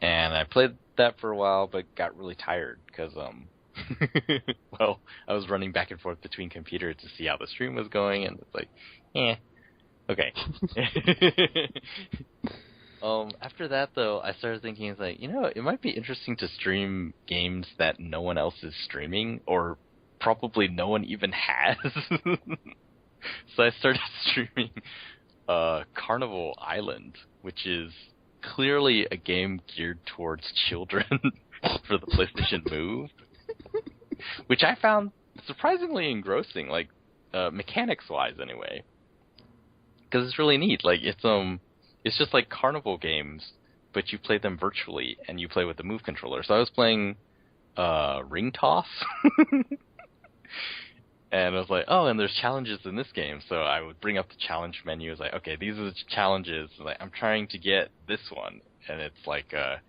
And I played that for a while, but got really tired because, well, I was running back and forth between computers to see how the stream was going, and it's like, okay. After that, though, I started thinking, it's like, you know, it might be interesting to stream games that no one else is streaming, or probably no one even has. So I started streaming Carnival Island, which is clearly a game geared towards children. for the PlayStation Move, which I found surprisingly engrossing, like mechanics-wise anyway. Because it's really neat. Like it's just like carnival games, but you play them virtually and you play with the Move controller. So I was playing ring toss. And I was like, oh, and there's challenges in this game. So I would bring up the challenge menu. It's like, okay, these are the challenges. Like, I'm trying to get this one. And it's like, the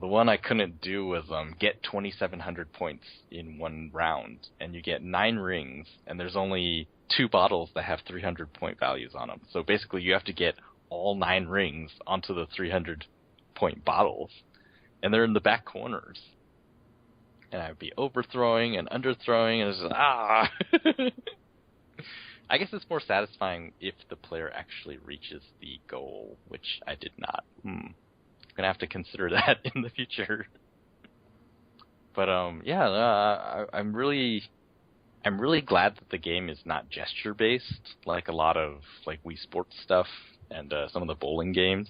one I couldn't do was get 2,700 points in one round. And you get 9 rings. And there's only 2 bottles that have 300 point values on them. So basically you have to get all 9 rings onto the 300 point bottles. And they're in the back corners. And I'd be overthrowing and underthrowing, and it's just, I guess it's more satisfying if the player actually reaches the goal, which I did not. I'm gonna have to consider that in the future. But I'm really glad that the game is not gesture based, like a lot of like Wii Sports stuff and some of the bowling games.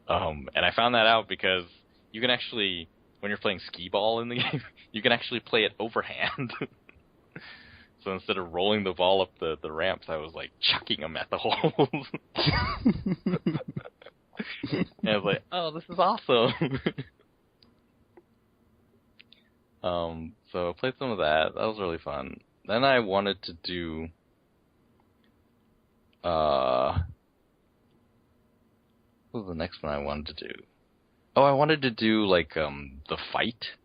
And I found that out because you can actually, when you're playing skee ball in the game, you can actually play it overhand. So instead of rolling the ball up the ramps, I was like chucking them at the holes. And I was like, oh, this is awesome. So I played some of that. That was really fun. Then I wanted to do what was the next one I wanted to do? Oh, I wanted to do like the fight.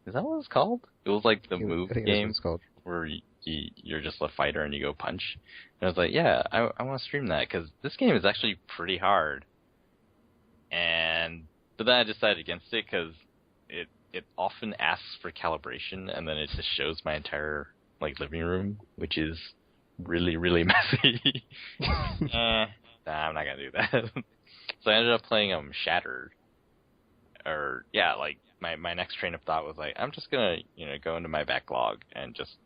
Is that what it's called? It was like the Move game where you're just a fighter and you go punch. And I was like, yeah, I want to stream that because this game is actually pretty hard. But then I decided against it because it often asks for calibration and then it just shows my entire like living room, which is really, really messy. Nah, I'm not gonna do that. So I ended up playing Shattered. Or yeah, like my next train of thought was like, I'm just gonna go into my backlog and just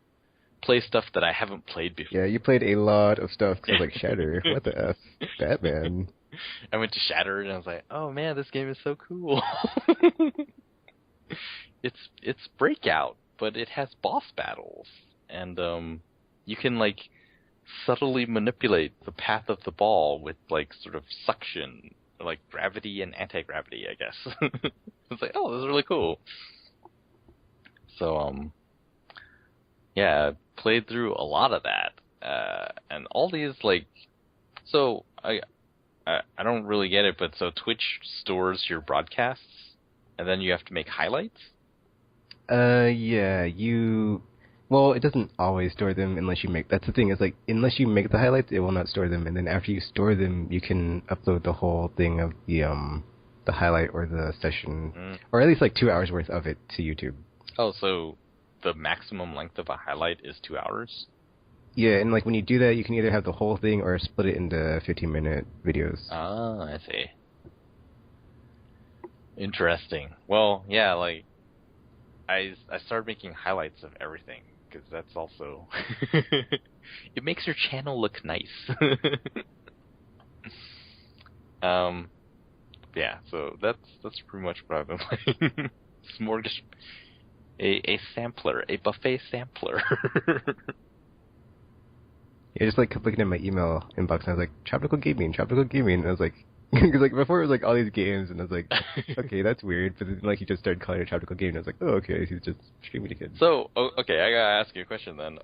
play stuff that I haven't played before. Yeah, you played a lot of stuff. Cause I was like, Shatter, what the f, Batman. I went to Shattered and I was like, oh man, this game is so cool. It's Breakout, but it has boss battles, and you can like subtly manipulate the path of the ball with like sort of suction. Like gravity and anti-gravity, I guess. It's like, oh, this is really cool. So, yeah, played through a lot of that, and all these like, so I don't really get it, but so Twitch stores your broadcasts, and then you have to make highlights. Yeah, well, it doesn't always store them unless you make... That's the thing, is like, unless you make the highlights, it will not store them. And then after you store them, you can upload the whole thing of the highlight or the session, or at least like 2 hours worth of it to YouTube. Oh, so the maximum length of a highlight is 2 hours? Yeah, and like when you do that, you can either have the whole thing or split it into 15-minute videos. Ah, I see. Interesting. Well, yeah, like, I started making highlights of everything. Because that's also... it makes your channel look nice. Yeah, so that's pretty much what I've been playing. Smorgasbord... A sampler. A buffet sampler. Yeah, I just like kept looking at my email inbox and I was like, Tropical Gaming. And I was like... Because like before it was like all these games and I was like, okay, that's weird. But then like he just started calling it a Tropical Game and I was like, oh, okay, he's just streaming to kids. So okay, I gotta ask you a question then.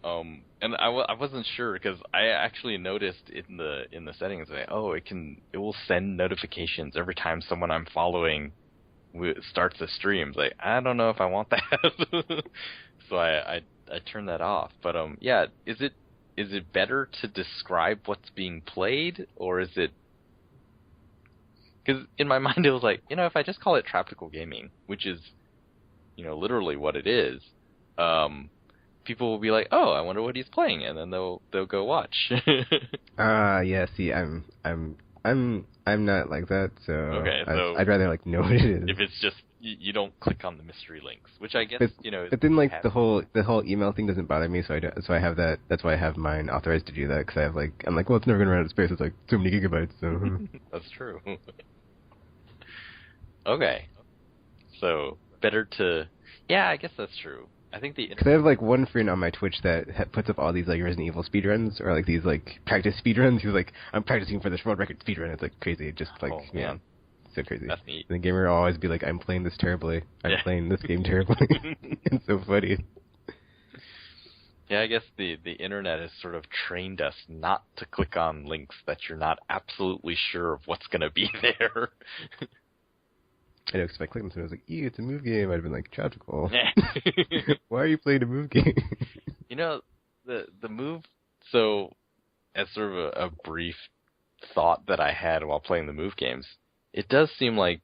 And I wasn't sure because I actually noticed in the settings that it will send notifications every time someone I'm following starts a stream. It's like, I don't know if I want that. So I turned that off. But yeah, is it better to describe what's being played, or is it? Because in my mind it was like, if I just call it Tropical Gaming, which is, literally what it is, people will be like, oh, I wonder what he's playing, and then they'll go watch. Yeah. See, I'm not like that, so okay, so I'd rather like know what it is. If it's just you don't click on the mystery links, which I guess But then like the whole email thing doesn't bother me, so I have that. That's why I have mine authorized to do that, because I'm like, well, it's never gonna run out of space. It's like so many gigabytes. So that's true. Okay. So better to, yeah, I guess that's true. I think the Because I have like one friend on my Twitch that puts up all these like Resident Evil speedruns or like these like practice speedruns. He's like, I'm practicing for this world record speedrun. It's like crazy, just like man. So crazy. That's neat. And the gamer will always be like, I'm playing this terribly. I'm playing this game terribly. It's so funny. Yeah, I guess the internet has sort of trained us not to click on links that you're not absolutely sure of what's going to be there. I know, because if I clicked on something, I was like, ew, it's a move game. I'd have been like, tragical. Why are you playing a move game? You know, the move, so as sort of a brief thought that I had while playing the move games, it does seem like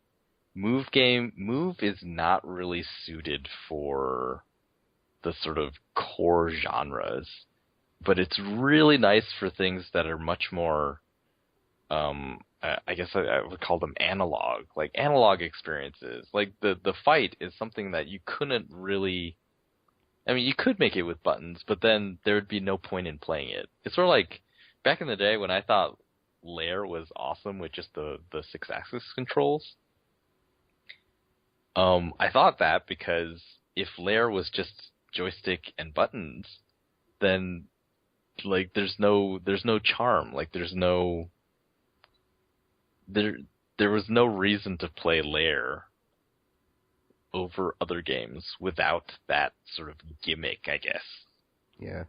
move is not really suited for the sort of core genres, but it's really nice for things that are much more, I guess I would call them analog, like analog experiences. Like the fight is something that you couldn't really, I mean, you could make it with buttons, but then there would be no point in playing it. It's sort of like back in the day when I thought Lair was awesome with just the 6-axis controls. I thought that because if Lair was just joystick and buttons, then like there's no charm. Like there was no reason to play Lair over other games without that sort of gimmick, I guess. Yeah.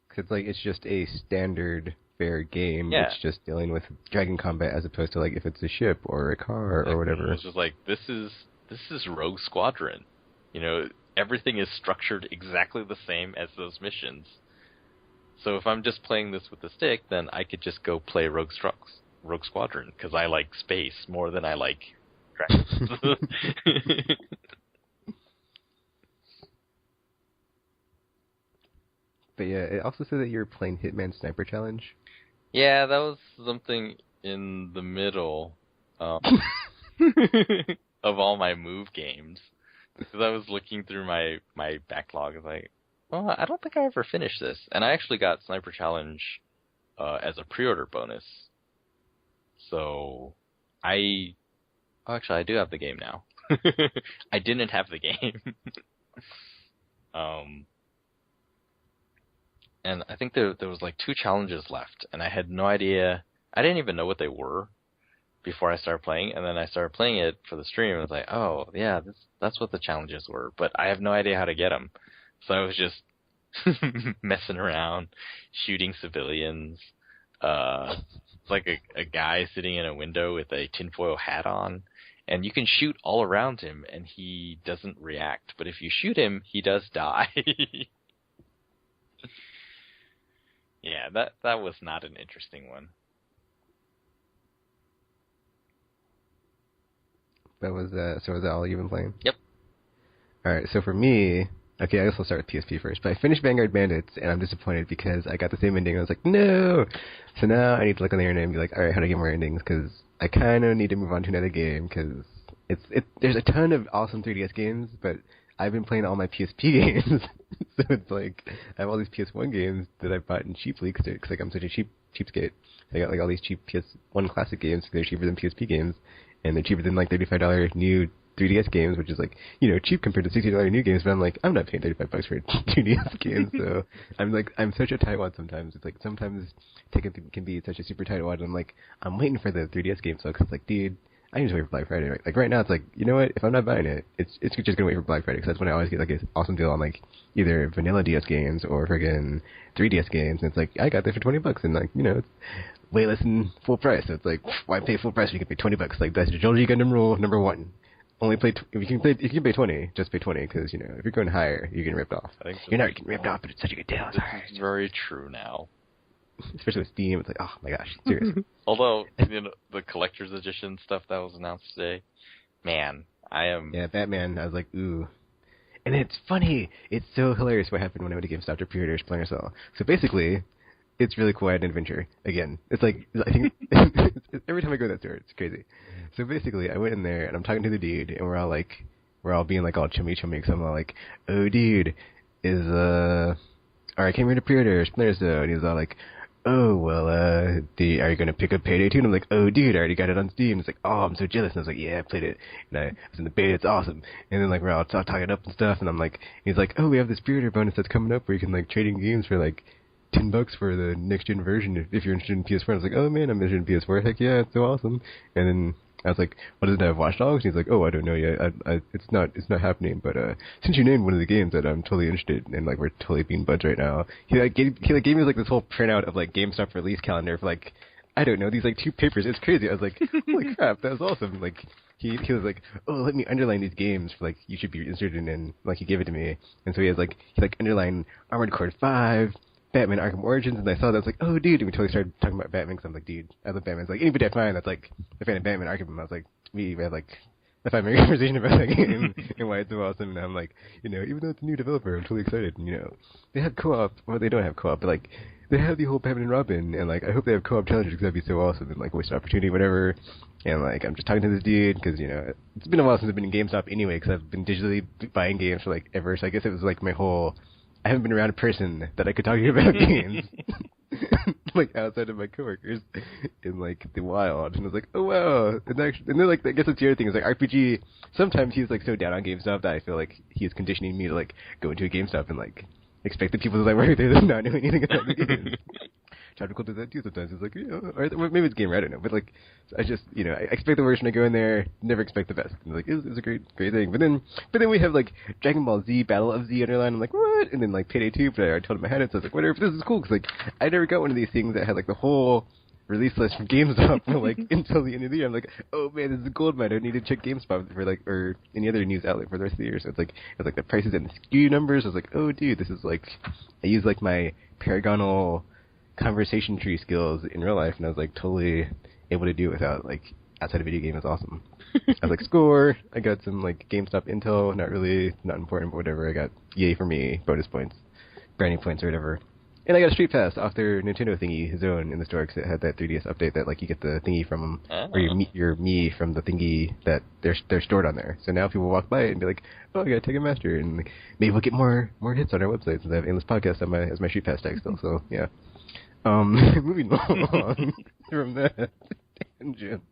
Because like it's just a standard fair game. Yeah. It's just dealing with dragon combat as opposed to like if it's a ship or a car or whatever. It's just like this is Rogue Squadron. You know, everything is structured exactly the same as those missions. So if I'm just playing this with the stick, then I could just go play Rogue Squadron because I like space more than I like dragons. But yeah, it also said that you're playing Hitman Sniper Challenge. Yeah, that was something in the middle of all my move games. Because I was looking through my backlog, I was like, well, I don't think I ever finished this. And I actually got Sniper Challenge as a pre-order bonus. So I do have the game now. I didn't have the game. And I think there was like 2 challenges left, and I had no idea. I didn't even know what they were before I started playing, and then I started playing it for the stream, and I was like, oh, yeah, that's what the challenges were, but I have no idea how to get them. So I was just messing around, shooting civilians. It's like a guy sitting in a window with a tinfoil hat on, and you can shoot all around him, and he doesn't react. But if you shoot him, he does die. Yeah, that was not an interesting one. So was that all you've been playing? Yep. Alright, so for me, okay, I guess I'll start with PSP first, but I finished Vanguard Bandits, and I'm disappointed because I got the same ending, and I was like, no! So now I need to look on the internet and be like, alright, how do I get more endings? Because I kind of need to move on to another game, because there's a ton of awesome 3DS games, but I've been playing all my PSP games, so it's like, I have all these PS1 games that I bought in cheaply, because like, I'm such a cheapskate. I got like all these cheap PS1 classic games, they're cheaper than PSP games, and they're cheaper than like $35 new 3DS games, which is like, cheap compared to $60 new games, but I'm like, I'm not paying $35 for 2DS games, so I'm such a tightwad sometimes. It's like, sometimes Tekken can be such a super tightwad, and I'm like, I'm waiting for the 3DS game, so it's like, dude, I need to wait for Black Friday. Like right now, it's like, you know what? If I'm not buying it, it's just gonna wait for Black Friday because that's when I always get like an awesome deal on like either vanilla DS games or friggin' 3DS games. And it's like I got this for $20, and like it's way less than full price. So it's like why pay full price when you can pay $20? Like that's the Joji Gundam rule number 1. Only play if you can pay 20, just pay 20 because if you're going higher, you're getting ripped off. You're not getting ripped off, but it's such a good deal. It's very true now. Especially with Steam, it's like, oh my gosh, serious. Although, the collector's edition stuff that was announced today, man, I am... Yeah, Batman, I was like, ooh. And it's funny, it's so hilarious what happened when I went to GameStop to pre-order Splinter Cell. So basically, it's really cool, I had an adventure. Again, it's like, I think, every time I go to that store, it's crazy. So basically, I went in there, and I'm talking to the dude, and we're all being like all chummy, because I'm all like, oh dude, alright, I came here to pre-order Splinter Cell, and he's all like, oh, well, are you going to pick up Payday 2? And I'm like, oh, dude, I already got it on Steam. It's like, oh, I'm so jealous. And I was like, yeah, I played it. And I was in the beta. It's awesome. And then, like, we're all talking up and stuff. And I'm like, he's like, oh, we have this pre-order bonus that's coming up where you can, like, trade in games for, like, $10 for the next-gen version if you're interested in PS4. And I was like, oh, man, I'm interested in PS4. Heck yeah, it's so awesome. And then I was like, what does it have, Watch Dogs? And he's like, oh, I don't know yet. It's not happening. But since you named one of the games that I'm totally interested in, like, we're totally being buds right now. He gave me like this whole printout of like GameStop release calendar for like, I don't know, these like 2 papers. It's crazy. I was like, holy crap, that was awesome. Like he was like, oh, let me underline these games for like you should be interested in. And like he gave it to me. And so he underlined Armored Core 5. Batman Arkham Origins, and I saw that, I was like, oh, dude, and we totally started talking about Batman, because I'm like, dude, I love Batman. It's like, anybody I find that's, like, a fan of Batman Arkham, I was like, we had, like, a 5-minute conversation about that game, and why it's so awesome, and I'm like, you know, even though it's a new developer, I'm totally excited, and, you know, they have co-op, well, they don't have co-op, but, like, they have the whole Batman and Robin, and, like, I hope they have co-op challenges, because that'd be so awesome, and, like, wasted opportunity, whatever, and, like, I'm just talking to this dude, because, you know, it's been a while since I've been in GameStop anyway, because I've been digitally buying games for, like, ever, so I guess it was, like, my whole... I haven't been around a person that I could talk to about games, like, outside of my coworkers in, like, the wild. And I was like, oh, wow. And then, like, I guess that's the other thing is, like, RPG, sometimes he's, like, so down on GameStop that I feel like he's conditioning me to, like, go into a GameStop and, like, expect the people that I work there to not know anything about the games. Tropical does that too sometimes. It's like, you know, or maybe it's gamer, I don't know. But, like, I just, you know, I expect the worst when I go in there, never expect the best. And, like, it's a great thing. But then we have, like, Dragon Ball Z, Battle of Z underlined. I'm like, what? And then, like, Payday 2, but I already told him I had it, so I was like, whatever, this is cool. Because, like, I never got one of these things that had, like, the whole release list from GameStop for, like, until the end of the year. I'm like, oh, man, this is a gold mine. I don't need to check GameSpot for, like, or any other news outlet for the rest of the year. So it's like the prices and the SKU numbers. I was like, oh, dude, this is, like, I use, like, my paragonal conversation tree skills in real life, and I was like totally able to do it without like outside of video game. Is awesome. I was like, score. I got some like GameStop intel, not important, but whatever. I got yay for me, bonus points, brownie points or whatever. And I got a Street Pass off their Nintendo thingy zone in the store because it had that 3DS update that like you get the thingy from them, or you meet your me from the thingy that they're stored on there. So now people walk by it and be like, oh, I gotta take a master, and like, maybe we'll get more hits on our website since I have Aimless Podcast on as my Street Pass tag still. So yeah. Moving on from that tangent.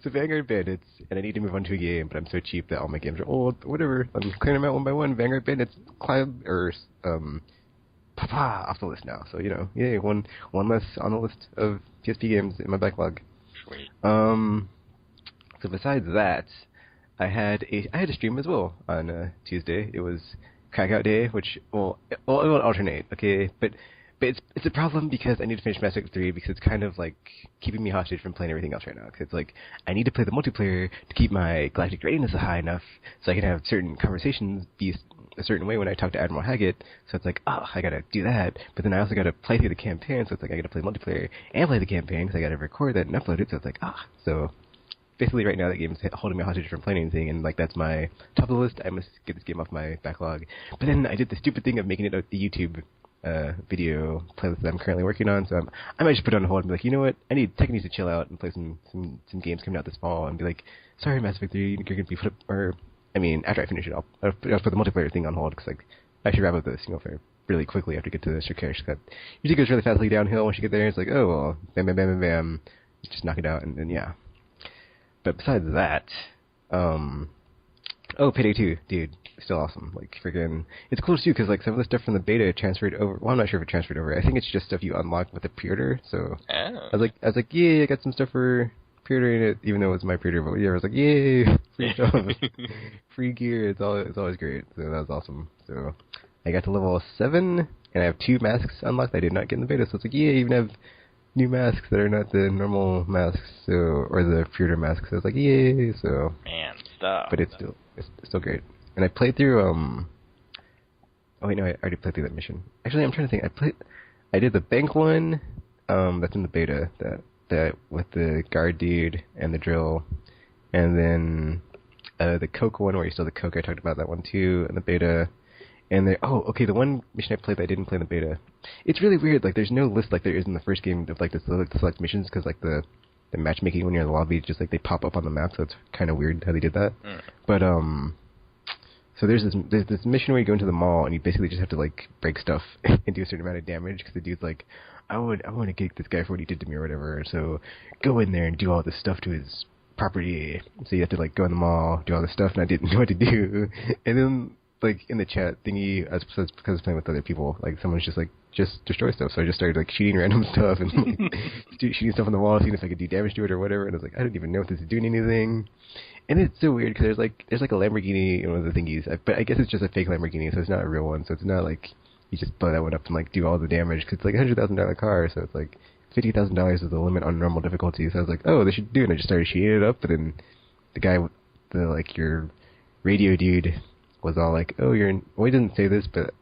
So Vanguard Bandits, and I need to move on to a game, but I'm so cheap that all my games are old. But whatever, I'm clearing them out one by one. Vanguard Bandits climb off the list now. So you know, yay, one less on the list of PSP games in my backlog. Sweet. So besides that, I had a stream as well on Tuesday. It was Crackout Day, which it will alternate, okay, but it's a problem because I need to finish Mass Effect 3 because it's kind of like keeping me hostage from playing everything else right now. Because it's like I need to play the multiplayer to keep my galactic readiness high enough so I can have certain conversations be a certain way when I talk to Admiral Haggett. So it's like, oh, I gotta do that. But then I also gotta play through the campaign. So it's like I gotta play multiplayer and play the campaign because I gotta record that and upload it. So it's like, so basically right now that game is holding me hostage from playing anything, and like that's my top of the list. I must get this game off my backlog. But then I did the stupid thing of making it a YouTube video playlist that I'm currently working on, so I might just put it on hold and be like, you know what, I need to chill out and play some games coming out this fall, and be like, sorry, Mass Effect 3, you're going to be after I finish it, I'll put the multiplayer thing on hold, because like, I should wrap up the single player really quickly after I get to the Shirkesh. Usually goes really fastly downhill once you get there. It's like, oh, well, bam, bam, bam, bam, bam, just knock it out, and yeah. But besides that, Payday 2, dude, still awesome. Like, friggin', it's cool too, because like some of the stuff from the beta transferred over. Well, I'm not sure if it transferred over. I think it's just stuff you unlock with the pre-order. So I was like, yeah, I got some stuff for pre-ordering it, even though it was my pre-order. But yeah, I was like, yay, free stuff, free gear. It's always great. So that was awesome. So I got to level 7, and I have 2 masks unlocked I did not get in the beta. So it's like, yeah, I even have new masks that are not the normal masks, or the pre-order masks. So I was like, yay. So man, stuff. But it's still great. And I played through, oh wait, no, I already played through that mission. Actually, I'm trying to think. I did the bank one, that's in the beta, that with the guard dude and the drill. And then, the Coke one where you steal the Coke, I talked about that one too, in the beta. And the one mission I played that I didn't play in the beta. It's really weird, like, there's no list like there is in the first game of, like, the select missions, because, like, the matchmaking when you're in the lobby, just, like, they pop up on the map, so it's kind of weird how they did that. But, so there's this mission where you go into the mall and you basically just have to like break stuff and do a certain amount of damage because the dude's like, I want to get this guy for what he did to me or whatever. So go in there and do all this stuff to his property. So you have to like go in the mall, do all this stuff, and I didn't know what to do. And then like in the chat thingy, because I was playing with other people, like someone's just like, just destroy stuff. So I just started like shooting random stuff and like shooting stuff on the wall, seeing if I could do damage to it or whatever. And I was like, I don't even know if this is doing anything. And it's so weird because there's like a Lamborghini in one of the thingies, but I guess it's just a fake Lamborghini, so it's not a real one. So it's not like you just blow that one up and like do all the damage because it's like $100,000 car, so it's like $50,000 is the limit on normal difficulty. So I was like, oh, they should do it. And I just started shooting it up, and then the guy, your radio dude, was all like, oh, well, he didn't say this, but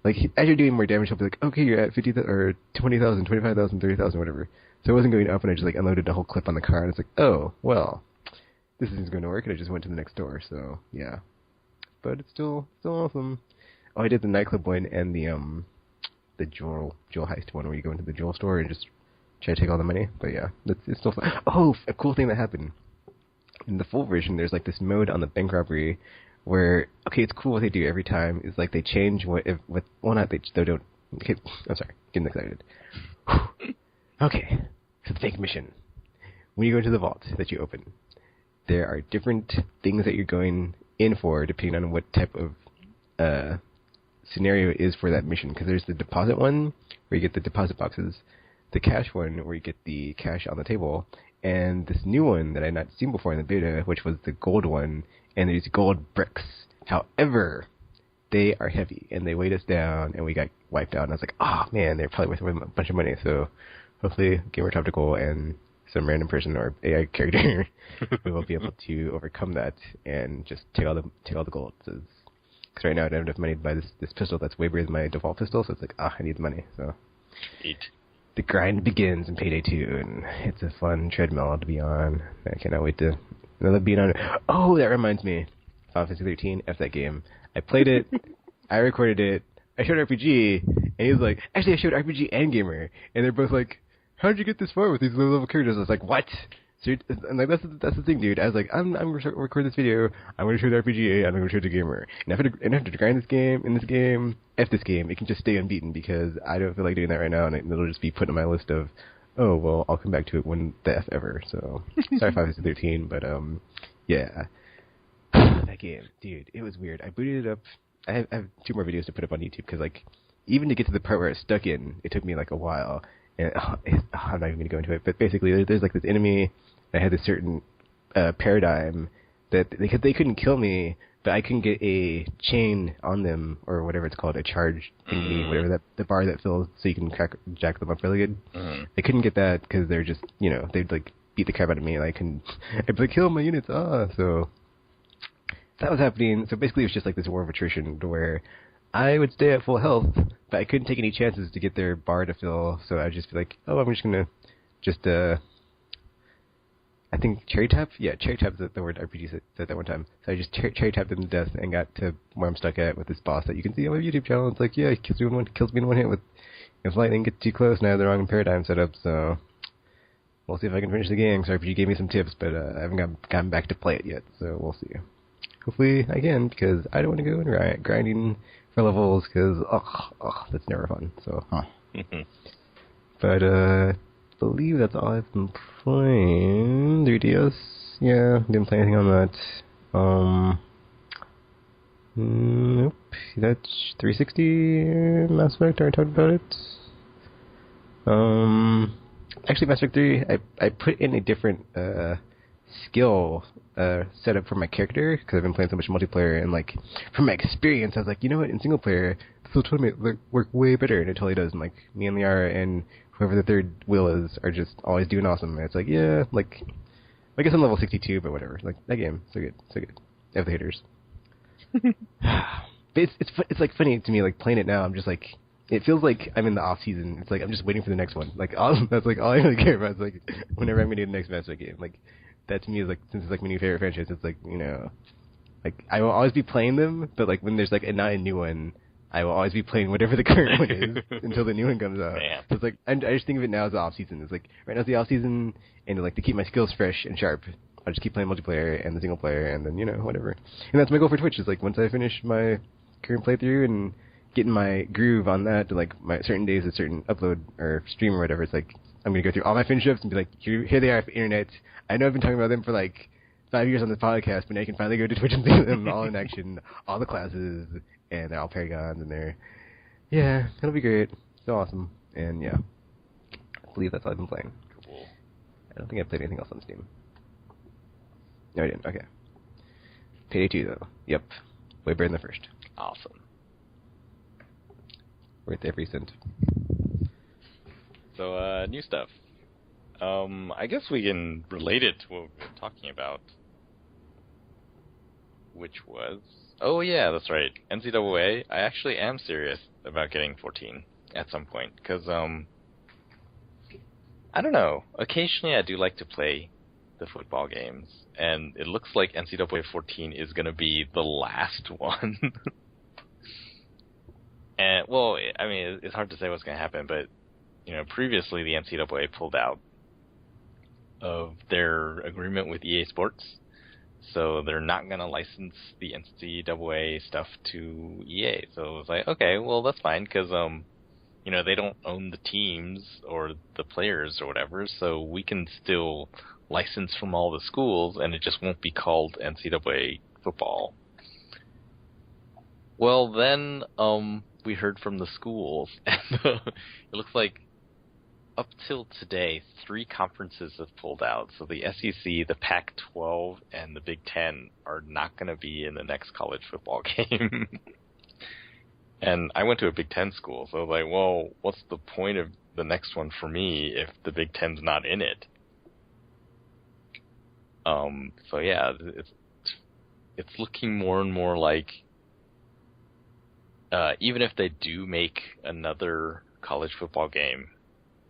like as you're doing more damage, he'll be like, okay, you're at 50 or 20,000, 25,000, 30,000, whatever. So it wasn't going up, and I just like unloaded the whole clip on the car, and it's like, oh, well, this isn't going to work, and I just went to the next door. So yeah, but it's still awesome. Oh, I did the nightclub one and the jewel heist one where you go into the jewel store and just try to take all the money. But yeah, it's still fun. Oh, a cool thing that happened in the full version. There's like this mode on the bank robbery where, okay, it's cool what they do every time. It's like they change they don't. Okay, I'm sorry, getting excited. Okay, so the fake mission. When you go into the vault that you open, there are different things that you're going in for depending on what type of scenario is for that mission. Because there's the deposit one where you get the deposit boxes, the cash one where you get the cash on the table, and this new one that I had not seen before in the beta, which was the gold one, and there's gold bricks. However, they are heavy and they weighed us down, and we got wiped out. And I was like, oh man, they're probably worth a bunch of money. So hopefully, Gamer Toptical and some random person or AI character will be able to overcome that and just take all the gold. Because right now I don't have enough money to buy this pistol that's way bigger than my default pistol. So it's like, I need the money. So the grind begins in Payday 2, and it's a fun treadmill to be on. I cannot wait to another beat on it. Oh, that reminds me, Final Fantasy 13. F that game. I played it. I recorded it. I showed RPG, and he was like, actually, I showed RPG and Gamer, and they're both like, how'd you get this far with these low-level characters? I was like, what? So and like that's the thing, dude. I was like, I'm going to record this video. I'm going to show the RPG, and I'm going to show the Gamer. And if I have to grind this game, F this game, it can just stay unbeaten because I don't feel like doing that right now, and it'll just be put on my list of, oh, well, I'll come back to it when the F ever. So, sorry, Final Fantasy 13, but, yeah. That game, dude, it was weird. I booted it up. I have 2 more videos to put up on YouTube because, like, even to get to the part where I was stuck in, it took me, like, a while. And I'm not even going to go into it, but basically there's like this enemy that had this certain paradigm that they couldn't kill me, but I couldn't get a chain on them or whatever it's called, a charge thingy, whatever the bar that fills so you can jack them up really good. They couldn't get that because they're just, they'd like beat the crap out of me and I'd be like, kill my units, so that was happening. So basically it was just like this war of attrition to where I would stay at full health, but I couldn't take any chances to get their bar to fill, so I'd just be like, oh, I'm just going to I think cherry tap? Yeah, cherry tap is the word RPG said that one time. So I just cherry tapped them to death and got to where I'm stuck at with this boss that you can see on my YouTube channel. It's like, yeah, he kills me in one hit with, if lightning gets too close, now I have the wrong paradigm set up, so we'll see if I can finish the game, because RPG gave me some tips, but I haven't gotten back to play it yet, so we'll see. Hopefully I can, because I don't want to go and grinding for levels, because that's never fun. So, but I believe that's all I've been playing. 3DS, yeah, didn't play anything on that. Nope, that's 360 Mass Effect. I already talked about it. Actually, Mass Effect 3, I put in a different skill setup for my character because I've been playing so much multiplayer, and like from my experience, I was like, you know what, in single player, this will totally work way better, and it totally does. And like me and Liara and whoever the third wheel is are just always doing awesome. And it's like, yeah, like I guess I'm level 62, but whatever. Like that game, so good. F the haters. But it's like funny to me, like playing it now. I'm just like, it feels like I'm in the off season. It's like I'm just waiting for the next one. Like that's like all I really care about. It's like whenever I'm gonna do the next Mass Effect game. Like that to me is like, since it's like my new favorite franchise, it's like, like I will always be playing them, but like when there's like not a new one, I will always be playing whatever the current one is until the new one comes out. Damn. So it's like I just think of it now as the off season. It's like right now it's the off season, and like to keep my skills fresh and sharp, I'll just keep playing multiplayer and the single player, and then whatever. And that's my goal for Twitch. Is like once I finish my current playthrough and getting my groove on that to like my certain days, a certain upload or stream or whatever. It's like I'm gonna go through all my friendships and be like, here they are for internet. I know I've been talking about them for like 5 years on this podcast, but now I can finally go to Twitch and see them all in action, all the classes, and they're all Paragons, and it'll be great. So awesome, and yeah, I believe that's all I've been playing. Cool. I don't think I played anything else on Steam. No, I didn't. Okay. Payday 2 though. Yep, way better than the first. Awesome. Worth every cent. So, new stuff. I guess we can relate it to what we've been talking about. Which was... Oh, yeah, that's right. NCAA. I actually am serious about getting 14 at some point. Because, I don't know. Occasionally I do like to play the football games. And it looks like NCAA 14 is going to be the last one. And, well, I mean, it's hard to say what's going to happen, but, you know, previously the NCAA pulled out of their agreement with EA Sports, so they're not going to license the NCAA stuff to EA. So it was like, okay, well, that's fine, because, you know, they don't own the teams or the players or whatever, so we can still license from all the schools, and it just won't be called NCAA football. Well, then, we heard from the schools, and it looks like up till today, 3 conferences have pulled out. So the SEC, the Pac-12, and the Big Ten are not going to be in the next college football game. And I went to a Big Ten school, so I was like, well, what's the point of the next one for me if the Big Ten's not in it? So yeah, it's looking more and more like even if they do make another college football game,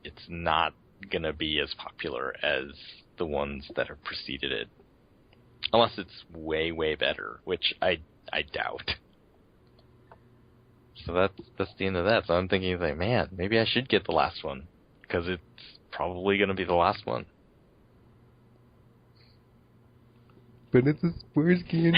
it's not going to be as popular as the ones that have preceded it. Unless it's way, way better, which I doubt. So that's the end of that. So I'm thinking, like, man, maybe I should get the last one, because it's probably going to be the last one. But it's a sports game.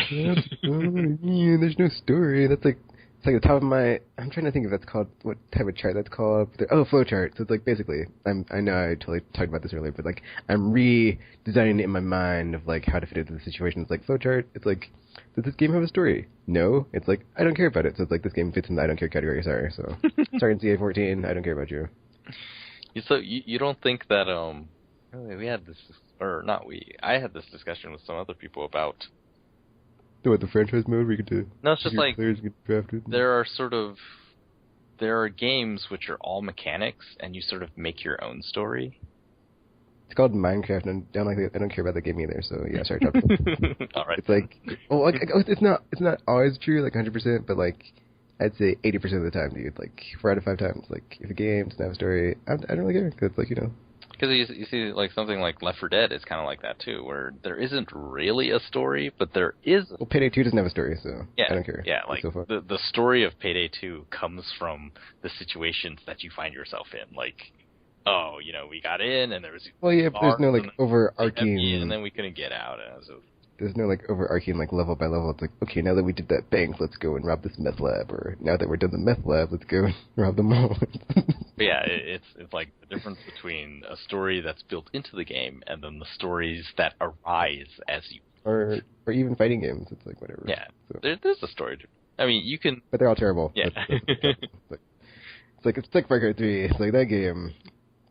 There's no story. That's like... It's like the top of my... I'm trying to think if that's called... What type of chart that's called. Oh, flowchart. So it's like basically... I know I totally talked about this earlier, but like I'm redesigning it in my mind of like how to fit it into the situation. It's like flowchart. It's like, does this game have a story? No. It's like, I don't care about it. So it's like this game fits in the I don't care category. Sorry. So, sorry, NCAA 14. I don't care about you. So you don't think that... we had this... Or not we. I had this discussion with some other people about... What, the franchise mode where you get to... No, it's just like, players get drafted? There are games which are all mechanics, and you sort of make your own story. It's called Minecraft, and I don't care about that game either, so yeah, sorry, Top. All right. It's like, well, like, it's not always true, like 100%, but like, I'd say 80% of the time, dude. Like, 4 out of 5 times, like, if a game doesn't have a story, I don't really care, because, like, you know... Because you see, like, something like Left 4 Dead is kind of like that, too, where there isn't really a story, but there is... Well, Payday 2 doesn't have a story, so yeah, I don't care. Yeah, like, the story of Payday 2 comes from the situations that you find yourself in. Like, oh, you know, we got in, and there was... Well, yeah, but there's no, like, overarching... And then we couldn't get out, and so... There's no, like, overarching, like, level by level. It's like, okay, now that we did that bank, let's go and rob this meth lab. Or, now that we're done the meth lab, let's go and rob the mall. But yeah, it's like the difference between a story that's built into the game and then the stories that arise as you... Or even fighting games. It's like, whatever. Yeah, so. There's a story. I mean, you can... But they're all terrible. Yeah. It's like Far Cry 3. It's like that game,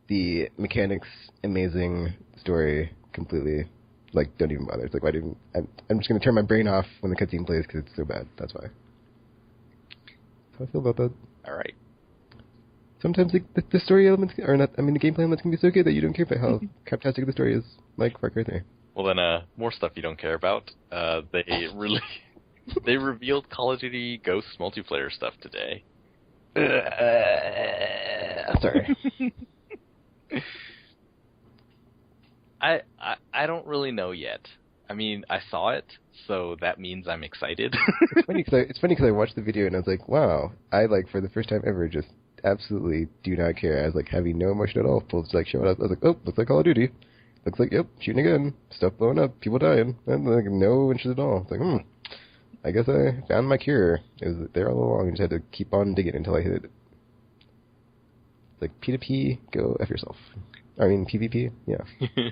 the mechanics, amazing, story, completely... Like, don't even bother. It's like, why didn't... I'm just going to turn my brain off when the cutscene plays because it's so bad. That's why. That's how I feel about that. All right. Sometimes the story elements, or not, I mean, the gameplay elements can be so good that you don't care about how fantastic the story is, like Far Cry 3. Well, then, more stuff you don't care about. They revealed Call of Duty Ghosts multiplayer stuff today. Sorry. I don't really know yet. I mean, I saw it, so that means I'm excited. It's funny because I watched the video and I was like, wow, I, like, for the first time ever, just absolutely do not care. I was, like, having no emotion at all. Just, like, showing up. I was like, oh, looks like Call of Duty. Looks like, yep, shooting again. Stuff blowing up. People dying. And, like, no interest at all. It's like, I guess I found my cure. It was there all along. I just had to keep on digging until I hit it. It's like P2P, go F yourself. I mean, PvP, yeah. Yeah,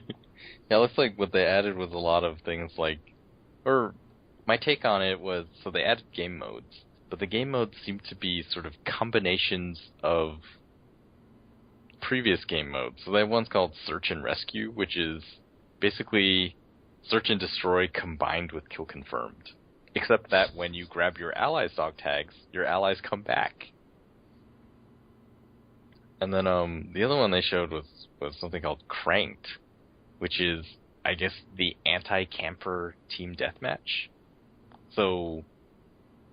it looks like what they added was a lot of things like, or my take on it was, so they added game modes, but the game modes seem to be sort of combinations of previous game modes. So they have one's called Search and Rescue, which is basically Search and Destroy combined with Kill Confirmed. Except that when you grab your allies' dog tags, your allies come back. And then the other one they showed was something called Cranked, which is, I guess, the anti-camper team deathmatch. So,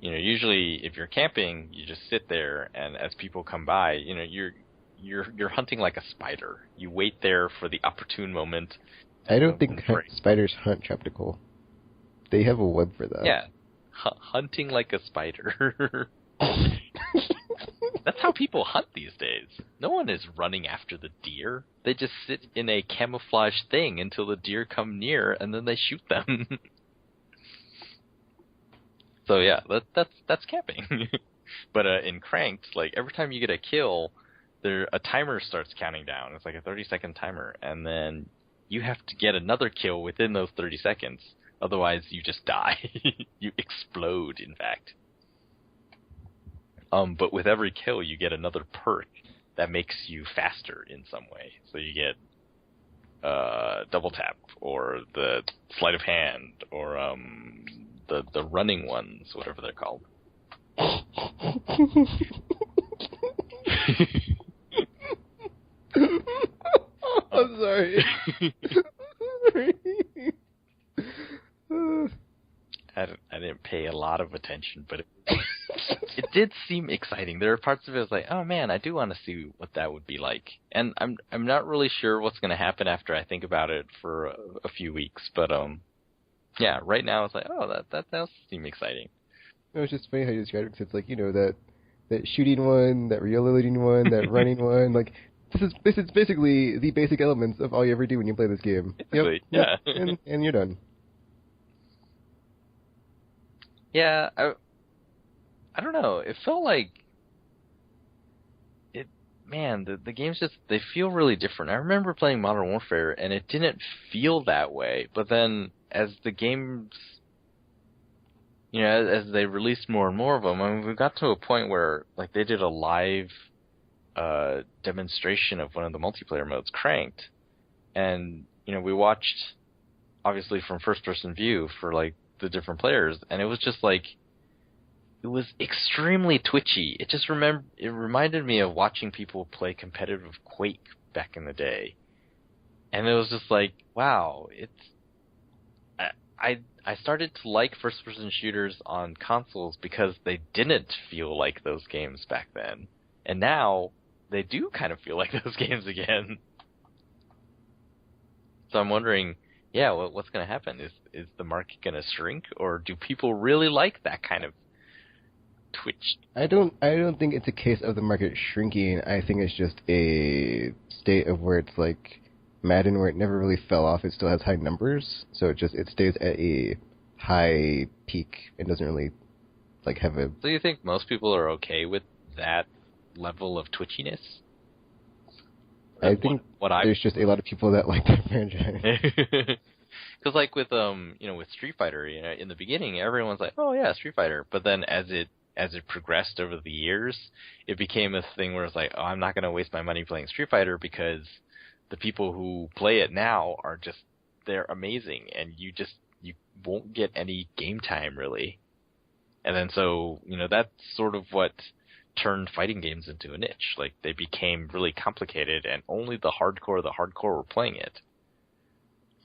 you know, usually if you're camping, you just sit there, and as people come by, you know, you're hunting like a spider. You wait there for the opportune moment. I don't think spiders hunt, Tropical. They have a web for that. Yeah, hunting like a spider. That's how people hunt these days. No one is running after the deer. They just sit in a camouflage thing until the deer come near, and then they shoot them. So yeah, that's camping. But in Cranked, like every time you get a kill, a timer starts counting down. It's like a 30-second timer, and then you have to get another kill within those 30 seconds. Otherwise, you just die. You explode, in fact. But with every kill, you get another perk that makes you faster in some way. So you get double tap, or the sleight of hand, or the running ones, whatever they're called. I'm sorry. I didn't pay a lot of attention, but it did seem exciting. There are parts of it I was like, oh man, I do want to see what that would be like. And I'm not really sure what's going to happen after I think about it for a few weeks. But yeah, right now it's like, oh, that does seem exciting. It was just funny how you described it, because it's like, you know, that shooting one, that reloading one, that running one, like this is basically the basic elements of all you ever do when you play this game. Basically, yeah. And you're done. Yeah, I don't know. It felt like the games they feel really different. I remember playing Modern Warfare, and it didn't feel that way. But then as the games, you know, as they released more and more of them, I mean, we got to a point where, like, they did a live demonstration of one of the multiplayer modes, Cranked. And, you know, we watched, obviously, from first-person view for, like, the different players, and it was just like, it was extremely twitchy. It reminded me of watching people play competitive Quake back in the day, and it was just like, wow, I started to like first-person shooters on consoles because they didn't feel like those games back then, and now they do kind of feel like those games again. So I'm wondering, yeah, what's going to happen? Is the market going to shrink, or do people really like that kind of twitch? I don't think it's a case of the market shrinking. I think it's just a state of where it's like Madden, where it never really fell off. It still has high numbers, so it stays at a high peak and doesn't really like have a. So you think most people are okay with that level of twitchiness? I think there's just a lot of people that like that franchise. Because like with with Street Fighter, you know, in the beginning everyone's like, oh yeah, Street Fighter, but then as it progressed over the years, it became a thing where it's like, oh, I'm not going to waste my money playing Street Fighter because the people who play it now are just, they're amazing, and you won't get any game time really. And then so, you know, that's sort of what turned fighting games into a niche. Like, they became really complicated, and only the hardcore were playing it.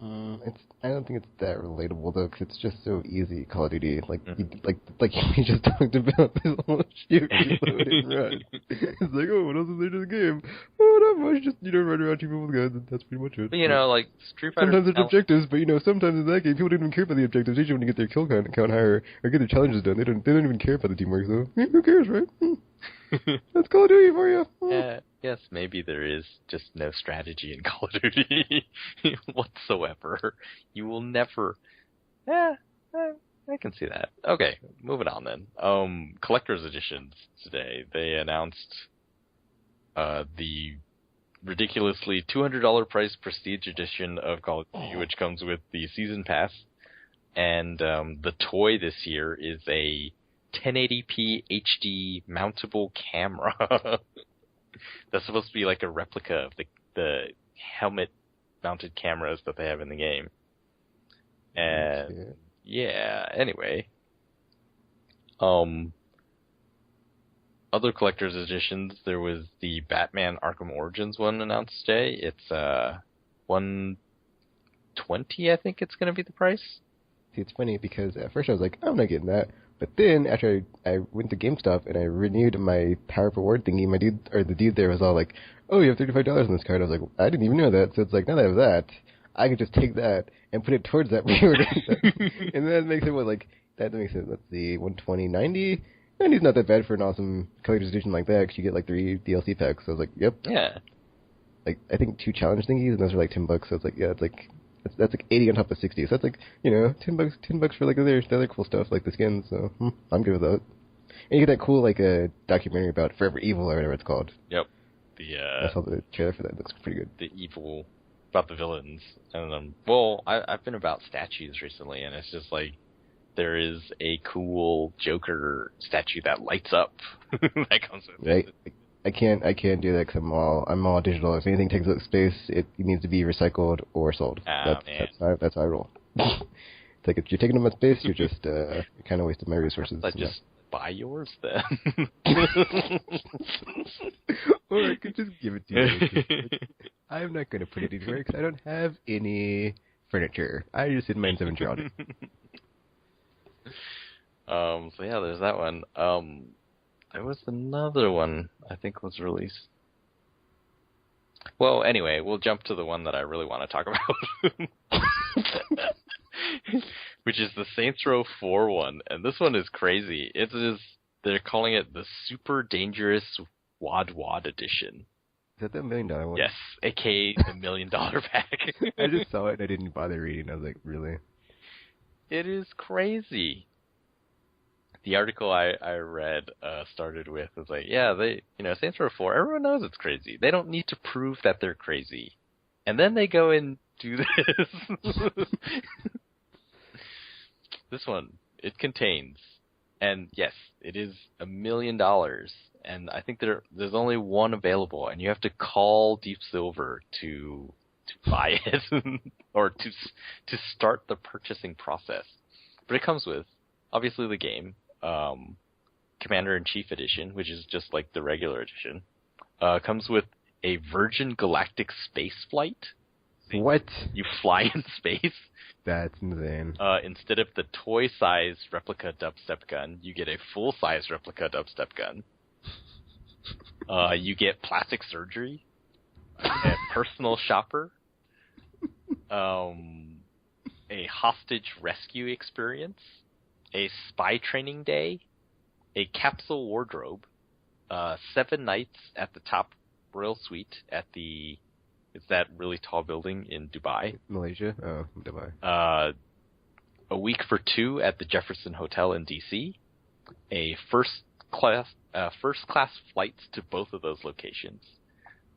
I don't think it's that relatable though, because it's just so easy. Call of Duty, like we just talked about this whole shoot, reload, and run. It's like, oh, what else is there to the game? Oh, not much. Just run around, shoot people with guns, and that's pretty much it. But, you know, like Street Fighter. Sometimes there's objectives, but sometimes in that game people don't even care about the objectives. They just want to get their kill count higher or get their challenges done. They don't even care about the teamwork. So who cares, right? That's Call of Duty for you. Yes, maybe there is just no strategy in Call of Duty whatsoever. You will never. I can see that. Okay, moving on then. Collector's editions today. They announced the ridiculously $200 price Prestige edition of Call of Duty, which comes with the Season Pass. And the toy this year is a 1080p HD mountable camera. That's supposed to be like a replica of the helmet-mounted cameras that they have in the game. And yeah, anyway. Other collector's editions, there was the Batman Arkham Origins one announced today. It's $120, I think it's going to be the price. See, it's funny because at first I was like, I'm not getting that. But then after I went to GameStop and I renewed my Power Reward thingy, the dude there was all like, "Oh, you have $35 on this card." I was like, I didn't even know that. So it's like, now that I have that, I could just take that and put it towards that reorder. And that makes it let's see, 120.90. And it's not that bad for an awesome collector's edition like that, because you get like 3 DLC packs. So I was like, yep. Yeah. Like, I think 2 challenge thingies, and those are like $10. So it's like, yeah, it's like, that's like 80 on top of 60. So that's like, $10 for like the other cool stuff, like the skins. So I'm good with that. And you get that cool like documentary about Forever Evil or whatever it's called. Yep. I saw the trailer for that. It looks pretty good. The evil about the villains. And I've been about statues recently, and it's just like there is a cool Joker statue that lights up that comes with it. I can't do that because I'm all digital. If anything takes up space, it needs to be recycled or sold. That's how I roll. It's like if you're taking up my space, you're just kind of wasting my resources. I just buy yours then. Or I could just give it to you. I'm not going to put it anywhere because I don't have any furniture. I just sit in my inventory all day. So yeah, there's that one. There was another one I think was released. Well, anyway, we'll jump to the one that I really want to talk about. Which is the Saints Row 4 one. And this one is crazy. They're calling it the Super Dangerous Wad Wad Edition. Is that the $1 million one? Yes, aka the $1 million pack. I just saw it and I didn't bother reading. I was like, really? It is crazy. The article I read started with was like, yeah, Saints Row 4, everyone knows it's crazy. They don't need to prove that they're crazy. And then they go and do this. This one, it contains, and yes, it is $1 million. And I think there's only one available, and you have to call Deep Silver to buy it or to start the purchasing process. But it comes with, obviously, the game, Commander-in-Chief Edition, which is just like the regular edition. Comes with a Virgin Galactic space flight. What? You fly in space. That's insane. Instead of the toy-size replica dubstep gun, you get a full-size replica dubstep gun. You get plastic surgery, a personal shopper, a hostage rescue experience, a spy training day, a capsule wardrobe, 7 nights at the top royal suite at it's that really tall building in Dubai. Malaysia? Oh, Dubai. A week for 2 at the Jefferson Hotel in DC, a first class flights to both of those locations.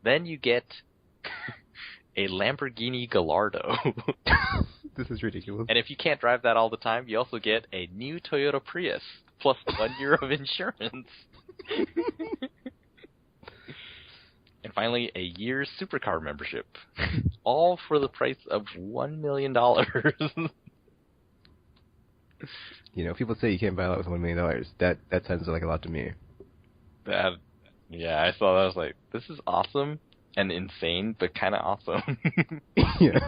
Then you get a Lamborghini Gallardo. This is ridiculous. And if you can't drive that all the time, you also get a new Toyota Prius plus 1 year of insurance. And finally, a year's supercar membership. All for the price of $1 million. People say you can't buy a lot with $1 million. That sounds like a lot to me. Yeah, I saw that. I was like, this is awesome and insane, but kind of awesome. Yeah.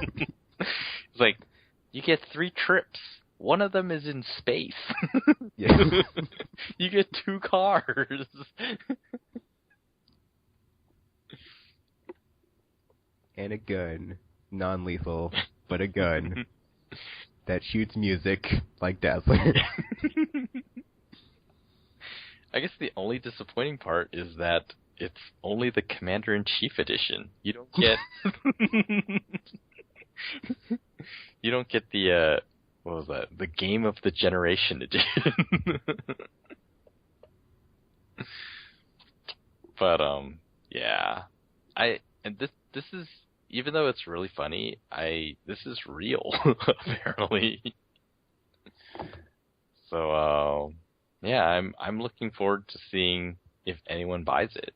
It's like, you get 3 trips. One of them is in space. Yeah. You get 2 cars. And a gun. Non-lethal, but a gun. That shoots music like Dazzler. I guess the only disappointing part is that it's only the Commander-in-Chief edition. You don't get... you don't get the what was that? The Game of the Generation edition. But yeah, and this is, even though it's really funny, this is real apparently. So yeah, I'm looking forward to seeing if anyone buys it.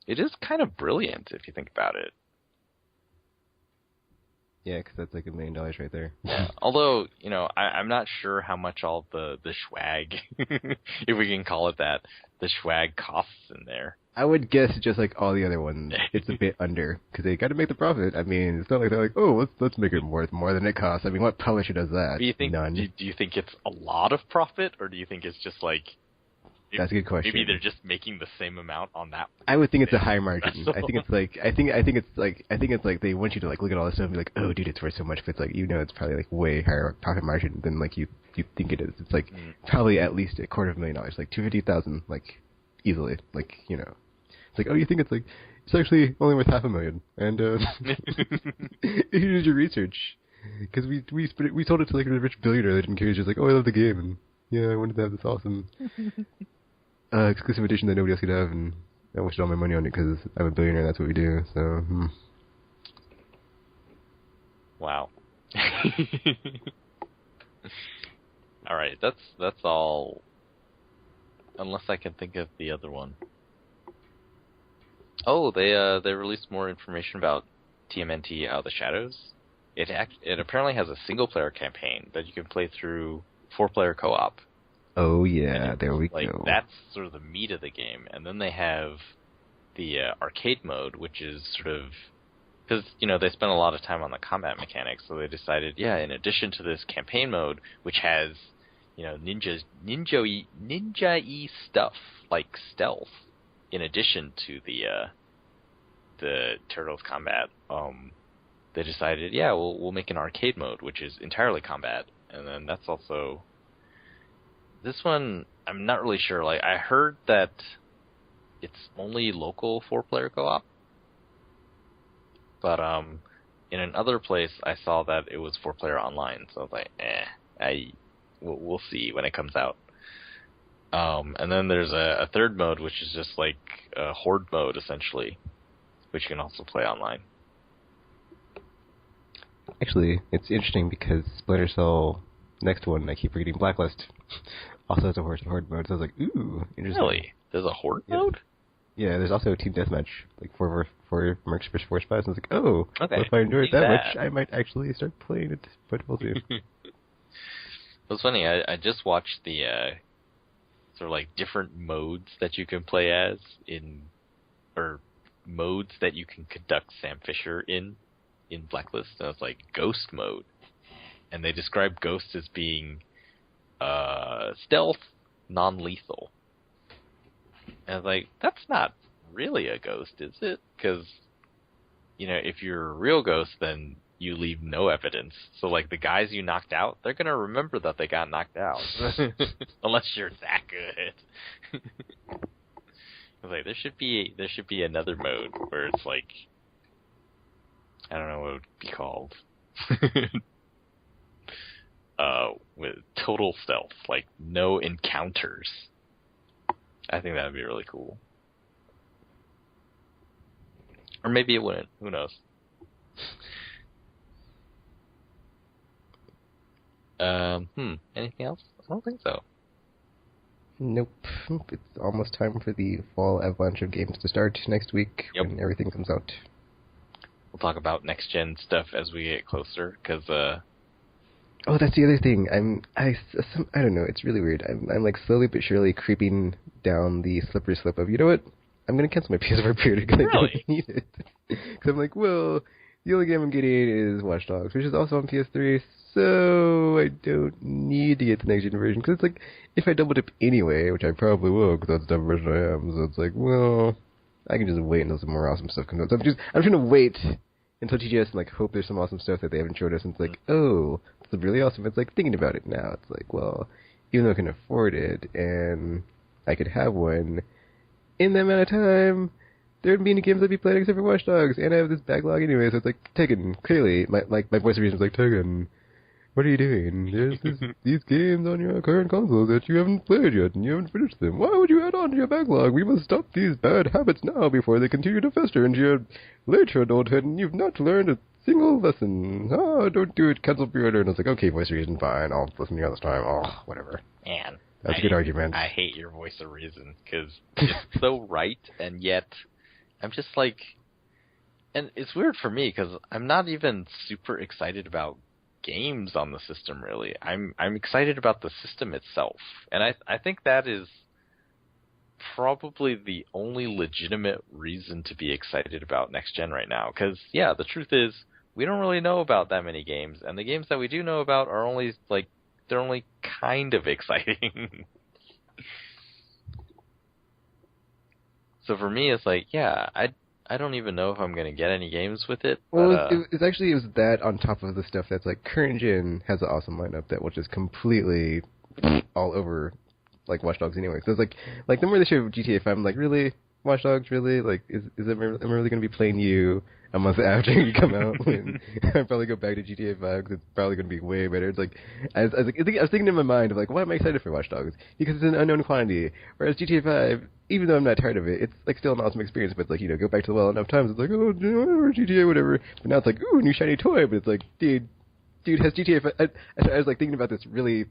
It is kind of brilliant if you think about it. Yeah, because that's like $1 million right there. Yeah. Although, I'm not sure how much all the swag, if we can call it that, the swag costs in there. I would guess just like all the other ones, it's a bit under, because they got to make the profit. I mean, it's not like they're like, oh, let's make it worth more than it costs. I mean, what publisher does that? Do you think, None. Do you think it's a lot of profit, or do you think it's just like... That's a good question. Maybe they're just making the same amount on that. I would think it's a high margin. I think it's like they want you to like look at all this stuff and be like, oh, dude, it's worth so much. But it's like, it's probably like way higher profit margin than like you think it is. It's like probably at least $250,000, like $250,000, like easily, like It's like, oh, you think it's like it's actually only worth $500,000, and if you did your research, because we told it to like a rich billionaire that didn't care. He's just like, oh, I love the game, and yeah, I wanted to have this awesome exclusive edition that nobody else could have, and I wasted all my money on it because I'm a billionaire and that's what we do, so... Wow. Alright, that's all... Unless I can think of the other one. Oh, they released more information about TMNT Out of the Shadows. It apparently has a single-player campaign that you can play through 4-player co-op. Oh yeah, there we go. That's sort of the meat of the game, and then they have the arcade mode, which is sort of because they spent a lot of time on the combat mechanics, so they decided, in addition to this campaign mode, which has ninja-y stuff like stealth, in addition to the Turtles combat, they decided, we'll make an arcade mode, which is entirely combat, and then that's also. This one, I'm not really sure. Like, I heard that it's only local 4-player co-op. But, in another place, I saw that it was 4-player online. So I was like, we'll see when it comes out. And then there's a third mode, which is just like a horde mode, essentially, which you can also play online. Actually, it's interesting because Splinter Cell, next one, I keep forgetting, Blacklist, also has a horde mode, so I was like, ooh, interesting. Really? There's a horde mode? Yeah, there's also a team deathmatch, like 4 mercs versus 4 spies, and I was like, oh, okay. Well, if I enjoy it that much, I might actually start playing it, but we'll see. It was funny, I just watched the sort of like different modes that you can play as or modes that you can conduct Sam Fisher in Blacklist, and it's like Ghost mode. And they describe Ghost as being stealth, non-lethal. And I was like, that's not really a ghost, is it? Because, if you're a real ghost, then you leave no evidence. So, like, the guys you knocked out, they're going to remember that they got knocked out. Unless you're that good. I was like, there should be another mode where it's like, I don't know what it would be called. With total stealth, like no encounters. I think that would be really cool. Or maybe it wouldn't. Who knows? Anything else? I don't think so. Nope. It's almost time for the fall avalanche of games to start next week when everything comes out. We'll talk about next-gen stuff as we get closer, because... Oh, that's the other thing. I don't know. It's really weird. I'm like slowly but surely creeping down the slippery slope of, you know what? I'm going to cancel my PS4 period because I don't need it. Because I'm like, well, the only game I'm getting is Watch Dogs, which is also on PS3, so I don't need to get the next gen version. Because it's like, if I double dip anyway, which I probably will, because that's the type of person I am, so it's like, well, I can just wait until some more awesome stuff comes out. So I'm trying to wait until TGS and like hope there's some awesome stuff that they haven't showed us, and it's like, oh, it's really awesome. It's like thinking about it now. It's like, well, even though I can afford it and I could have one, in that amount of time, there wouldn't be any games I'd be playing except for Watch Dogs, and I have this backlog anyway, so it's like, Tekken, clearly, my voice of reason is like, Tekken, What are you doing? There's these games on your current console that you haven't played yet, and you haven't finished them. Why would you add on to your backlog? We must stop these bad habits now before they continue to fester into your later adulthood, and you've not learned a single lesson. Oh, don't do it. Cancel pre-order. And I was like, okay, voice of reason, fine. I'll listen to you all this time. Oh, whatever. Man, that's a good argument. I hate your voice of reason, because it's so right, and yet I'm just like... And it's weird for me, because I'm not even super excited about games on the system, really. I'm excited about the system itself. And I think that is probably the only legitimate reason to be excited about next gen right now. Because, yeah, the truth is, we don't really know about that many games. And the games that we do know about are only, like, they're only kind of exciting. So for me, it's like, yeah, I don't even know if I'm going to get any games with it. Well, it was that on top of the stuff that's like current gen has an awesome lineup that will just completely all over like Watch Dogs anyway. So it's like the more they show GTA 5, I'm like, really? Watch Dogs, really? Like, am I really going to be playing you a month after you come out? I'll probably go back to GTA 5 because it's probably going to be way better. It's like, I was thinking in my mind of like, why am I excited for Watch Dogs? Because it's an unknown quantity. Whereas GTA 5, even though I'm not tired of it, it's like still an awesome experience. But it's like, you know, go back to the well enough times, it's like, oh, GTA, whatever. But now it's like, ooh, new shiny toy. But it's like, dude, has GTA 5... I was like thinking about this really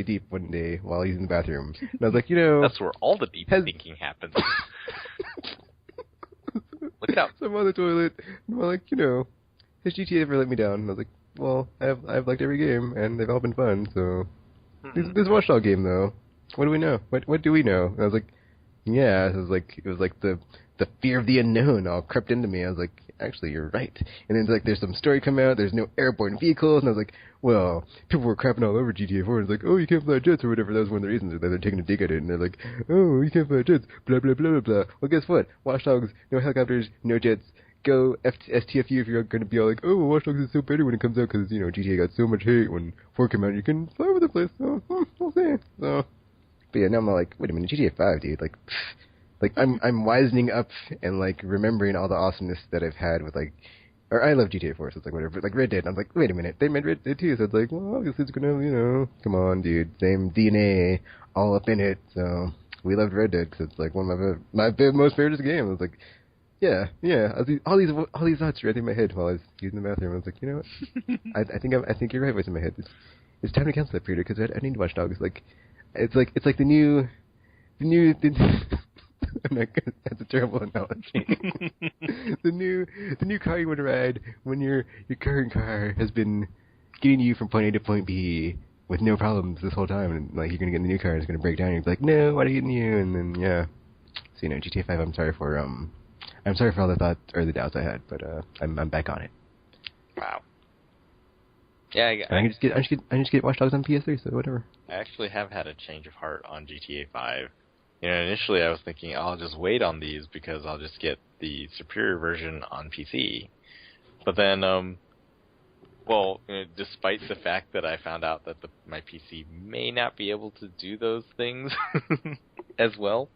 deep one day while he's in the bathroom. And I was like, you know... That's where all the deep thinking happens. Look it up. So I'm on the toilet, and I'm like, you know, has GTA ever let me down? And I was like, well, I've liked every game, and they've all been fun, so... This Watch Dog game, though, what do we know? What do we know? And I was like, yeah, it was like the fear of the unknown all crept into me. I was like, actually, you're right. And then it's like, there's some story come out, there's no airborne vehicles, and I was like, well, people were crapping all over GTA 4, and it's like, oh, you can't fly jets or whatever. That was one of the reasons that they're taking a dig at it, and they're like, oh, you can't fly jets, blah, blah, blah, blah, blah. Well, guess what? Watch Dogs, no helicopters, no jets. Go STFU if you're going to be all like, oh, Watch Dogs is so better when it comes out because, you know, GTA got so much hate when 4 came out. You can fly over the place, so we'll see. So, but yeah, now I'm like, wait a minute, GTA 5, dude, like I'm wisening up and like remembering all the awesomeness that I've had with like, or I love GTA 4, so it's like whatever. Like Red Dead, and I'm like, wait a minute, they made Red Dead too, so it's like, well, obviously it's gonna, you know, come on, dude, same DNA, all up in it. So we loved Red Dead because it's like one of my most favorite games. It's like, yeah. All these thoughts right in my head while I was using the bathroom. I was like, you know what? I think you're right. What's in my head? It's time to cancel that period because I need to watch Dogs. It's like the new. I'm not gonna, that's a terrible analogy. the new car you want to ride when your current car has been getting you from point A to point B with no problems this whole time, and like you're gonna get in the new car and it's gonna break down. And you're like, no, why are you getting you? And then yeah, so you know, GTA 5. I'm sorry for all the thoughts or the doubts I had, but I'm back on it. Wow. Yeah, I just get Watch Dogs on PS3, so whatever. I actually have had a change of heart on GTA 5. You know, initially I was thinking, I'll just wait on these because I'll just get the superior version on PC. But then, well, you know, despite the fact that I found out that my PC may not be able to do those things as well,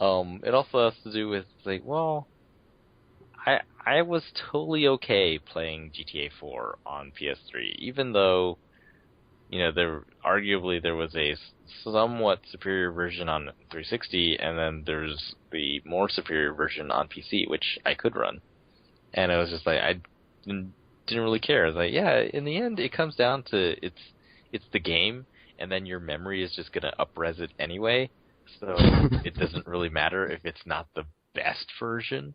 it also has to do with, like, well, I was totally okay playing GTA 4 on PS3, even though, you know, there was a somewhat superior version on 360, and then there's the more superior version on PC, which I could run. And it was just like, I didn't really care. I was like, yeah, in the end, it comes down to it's the game, and then your memory is just going to up-res it anyway, so it doesn't really matter if it's not the best version.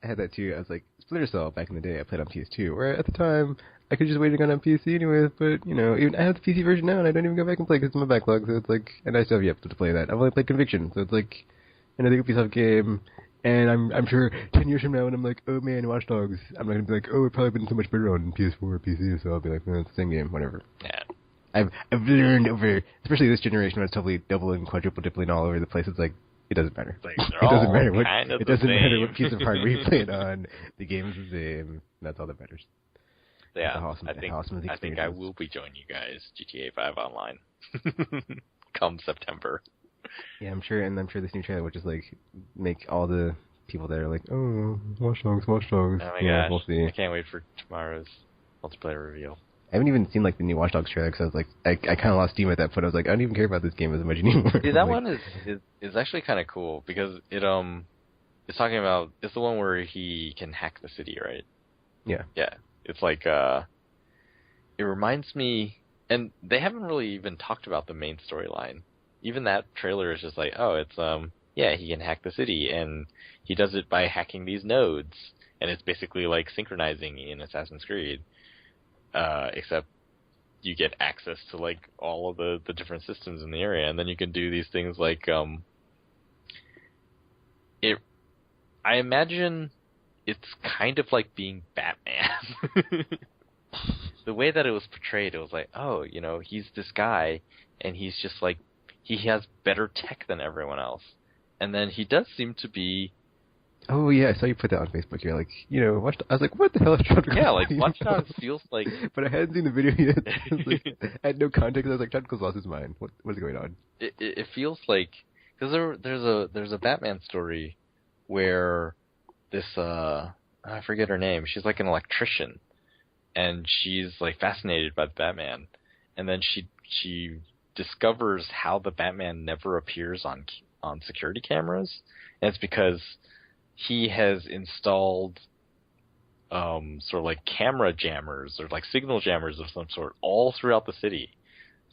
I had that too. I was like, Splinter Cell back in the day, I played on PS2, where at the time, I could just wait to go on PC anyways, but, you know, even I have the PC version now, and I don't even go back and play because it's in my backlog, so it's like, and I still have yet to play that. I've only played Conviction, so it's like another Ubisoft game, and I'm sure 10 years from now when I'm like, oh man, Watch Dogs, I'm not going to be like, oh, it's probably been so much better on PS4 or PC, so I'll be like, it's the same game, whatever. Yeah. I've learned over, especially this generation when it's totally double and quadruple dippling all over the place, it's like, it doesn't matter. Like, it doesn't matter what it doesn't matter what piece of hardware you play it on. The game is the same. And that's all that matters. Yeah, I think I will be joining you guys GTA 5 online come September. Yeah, I'm sure this new trailer will just like make all the people that are like, oh, Watch Dogs. Oh my gosh, we'll see. I can't wait for tomorrow's multiplayer reveal. I haven't even seen like the new Watch Dogs trailer because I was like, I kind of lost steam at that point. I was like, I don't even care about this game as much anymore. See, that like, one is actually kind of cool because it's talking about, it's the one where he can hack the city, right? Yeah. Yeah. It's like, it reminds me, and they haven't really even talked about the main storyline. Even that trailer is just like, oh, it's, yeah, he can hack the city, and he does it by hacking these nodes, and it's basically like synchronizing in Assassin's Creed, except you get access to like all of the different systems in the area, and then you can do these things like, I imagine it's kind of like being Batman. The way that it was portrayed, it was like, oh, you know, he's this guy, and he's just like, he has better tech than everyone else. And then he does seem to be... Oh, yeah, I saw you put that on Facebook. You're like, you know, I was like, what the hell is Tropical? Yeah, like, Watch Dogs feels like... But I hadn't seen the video yet. Like, I had no context. I was like, Tropical's lost his mind. What is going on? It feels like... Because there's a Batman story where this... I forget her name. She's like an electrician. And she's like fascinated by the Batman, and then she discovers how the Batman never appears on security cameras, and it's because he has installed sort of like camera jammers or like signal jammers of some sort all throughout the city.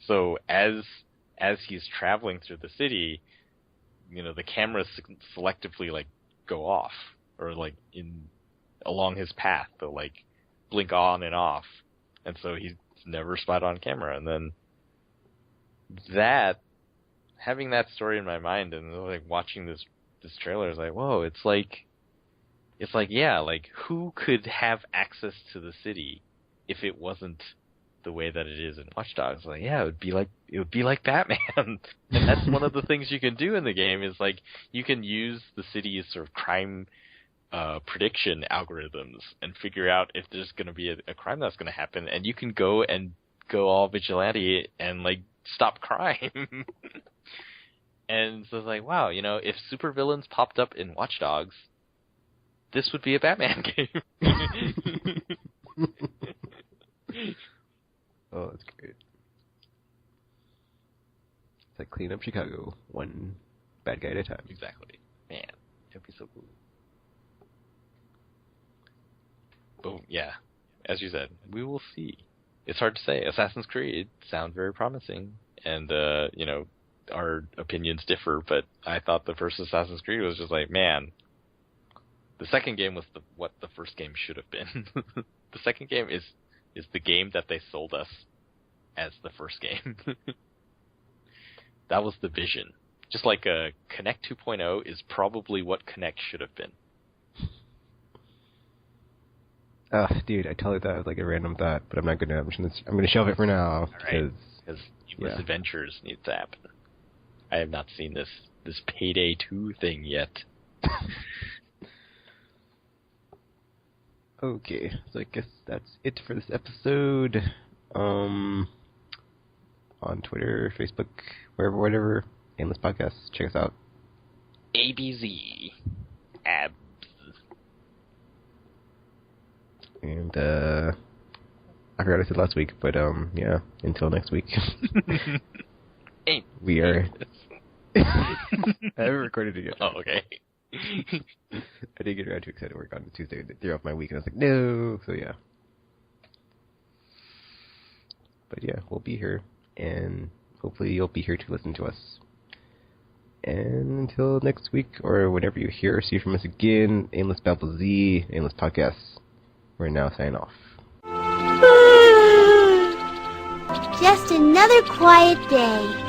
So as he's traveling through the city, you know, the cameras selectively like go off or like along his path. They'll like blink on and off, and so he's never spotted on camera. And then having that story in my mind and like watching this trailer is like, whoa, it's like yeah, like who could have access to the city if it wasn't the way that it is in Watch Dogs? Like, yeah, it would be like Batman. And that's one of the things you can do in the game is like you can use the city's sort of crime prediction algorithms and figure out if there's going to be a crime that's going to happen, and you can go all vigilante and like stop crime. And so it's like, wow, you know, if supervillains popped up in Watch Dogs, this would be a Batman game. Oh, that's great. It's like clean up Chicago, one bad guy at a time. Exactly. Man, it'd be so cool. But yeah, as you said, we will see. It's hard to say. Assassin's Creed sounds very promising, and you know, our opinions differ. But I thought the first Assassin's Creed was just like, man. The second game was what the first game should have been. The second game is the game that they sold us as the first game. That was the vision. Just like Kinect 2.0 is probably what Kinect should have been. Dude, I totally thought it was like a random thought, but I'm not gonna. I'm gonna shelve it for now because Aimless Adventures needs to happen. I have not seen this Payday 2 thing yet. Okay, so I guess that's it for this episode. On Twitter, Facebook, wherever, whatever, Aimless Podcast. Check us out. ABZ. Abs. And, I forgot I said last week, but, yeah, until next week. We are... I haven't recorded it yet. Oh, okay. I didn't get around to excited to work on Tuesday. They threw off my week, and I was like, no! So, yeah. But, yeah, we'll be here, and hopefully you'll be here to listen to us. And until next week, or whenever you hear or see from us again, Aimless Babble Z, Aimless Podcast. We're now signing off. Just another quiet day.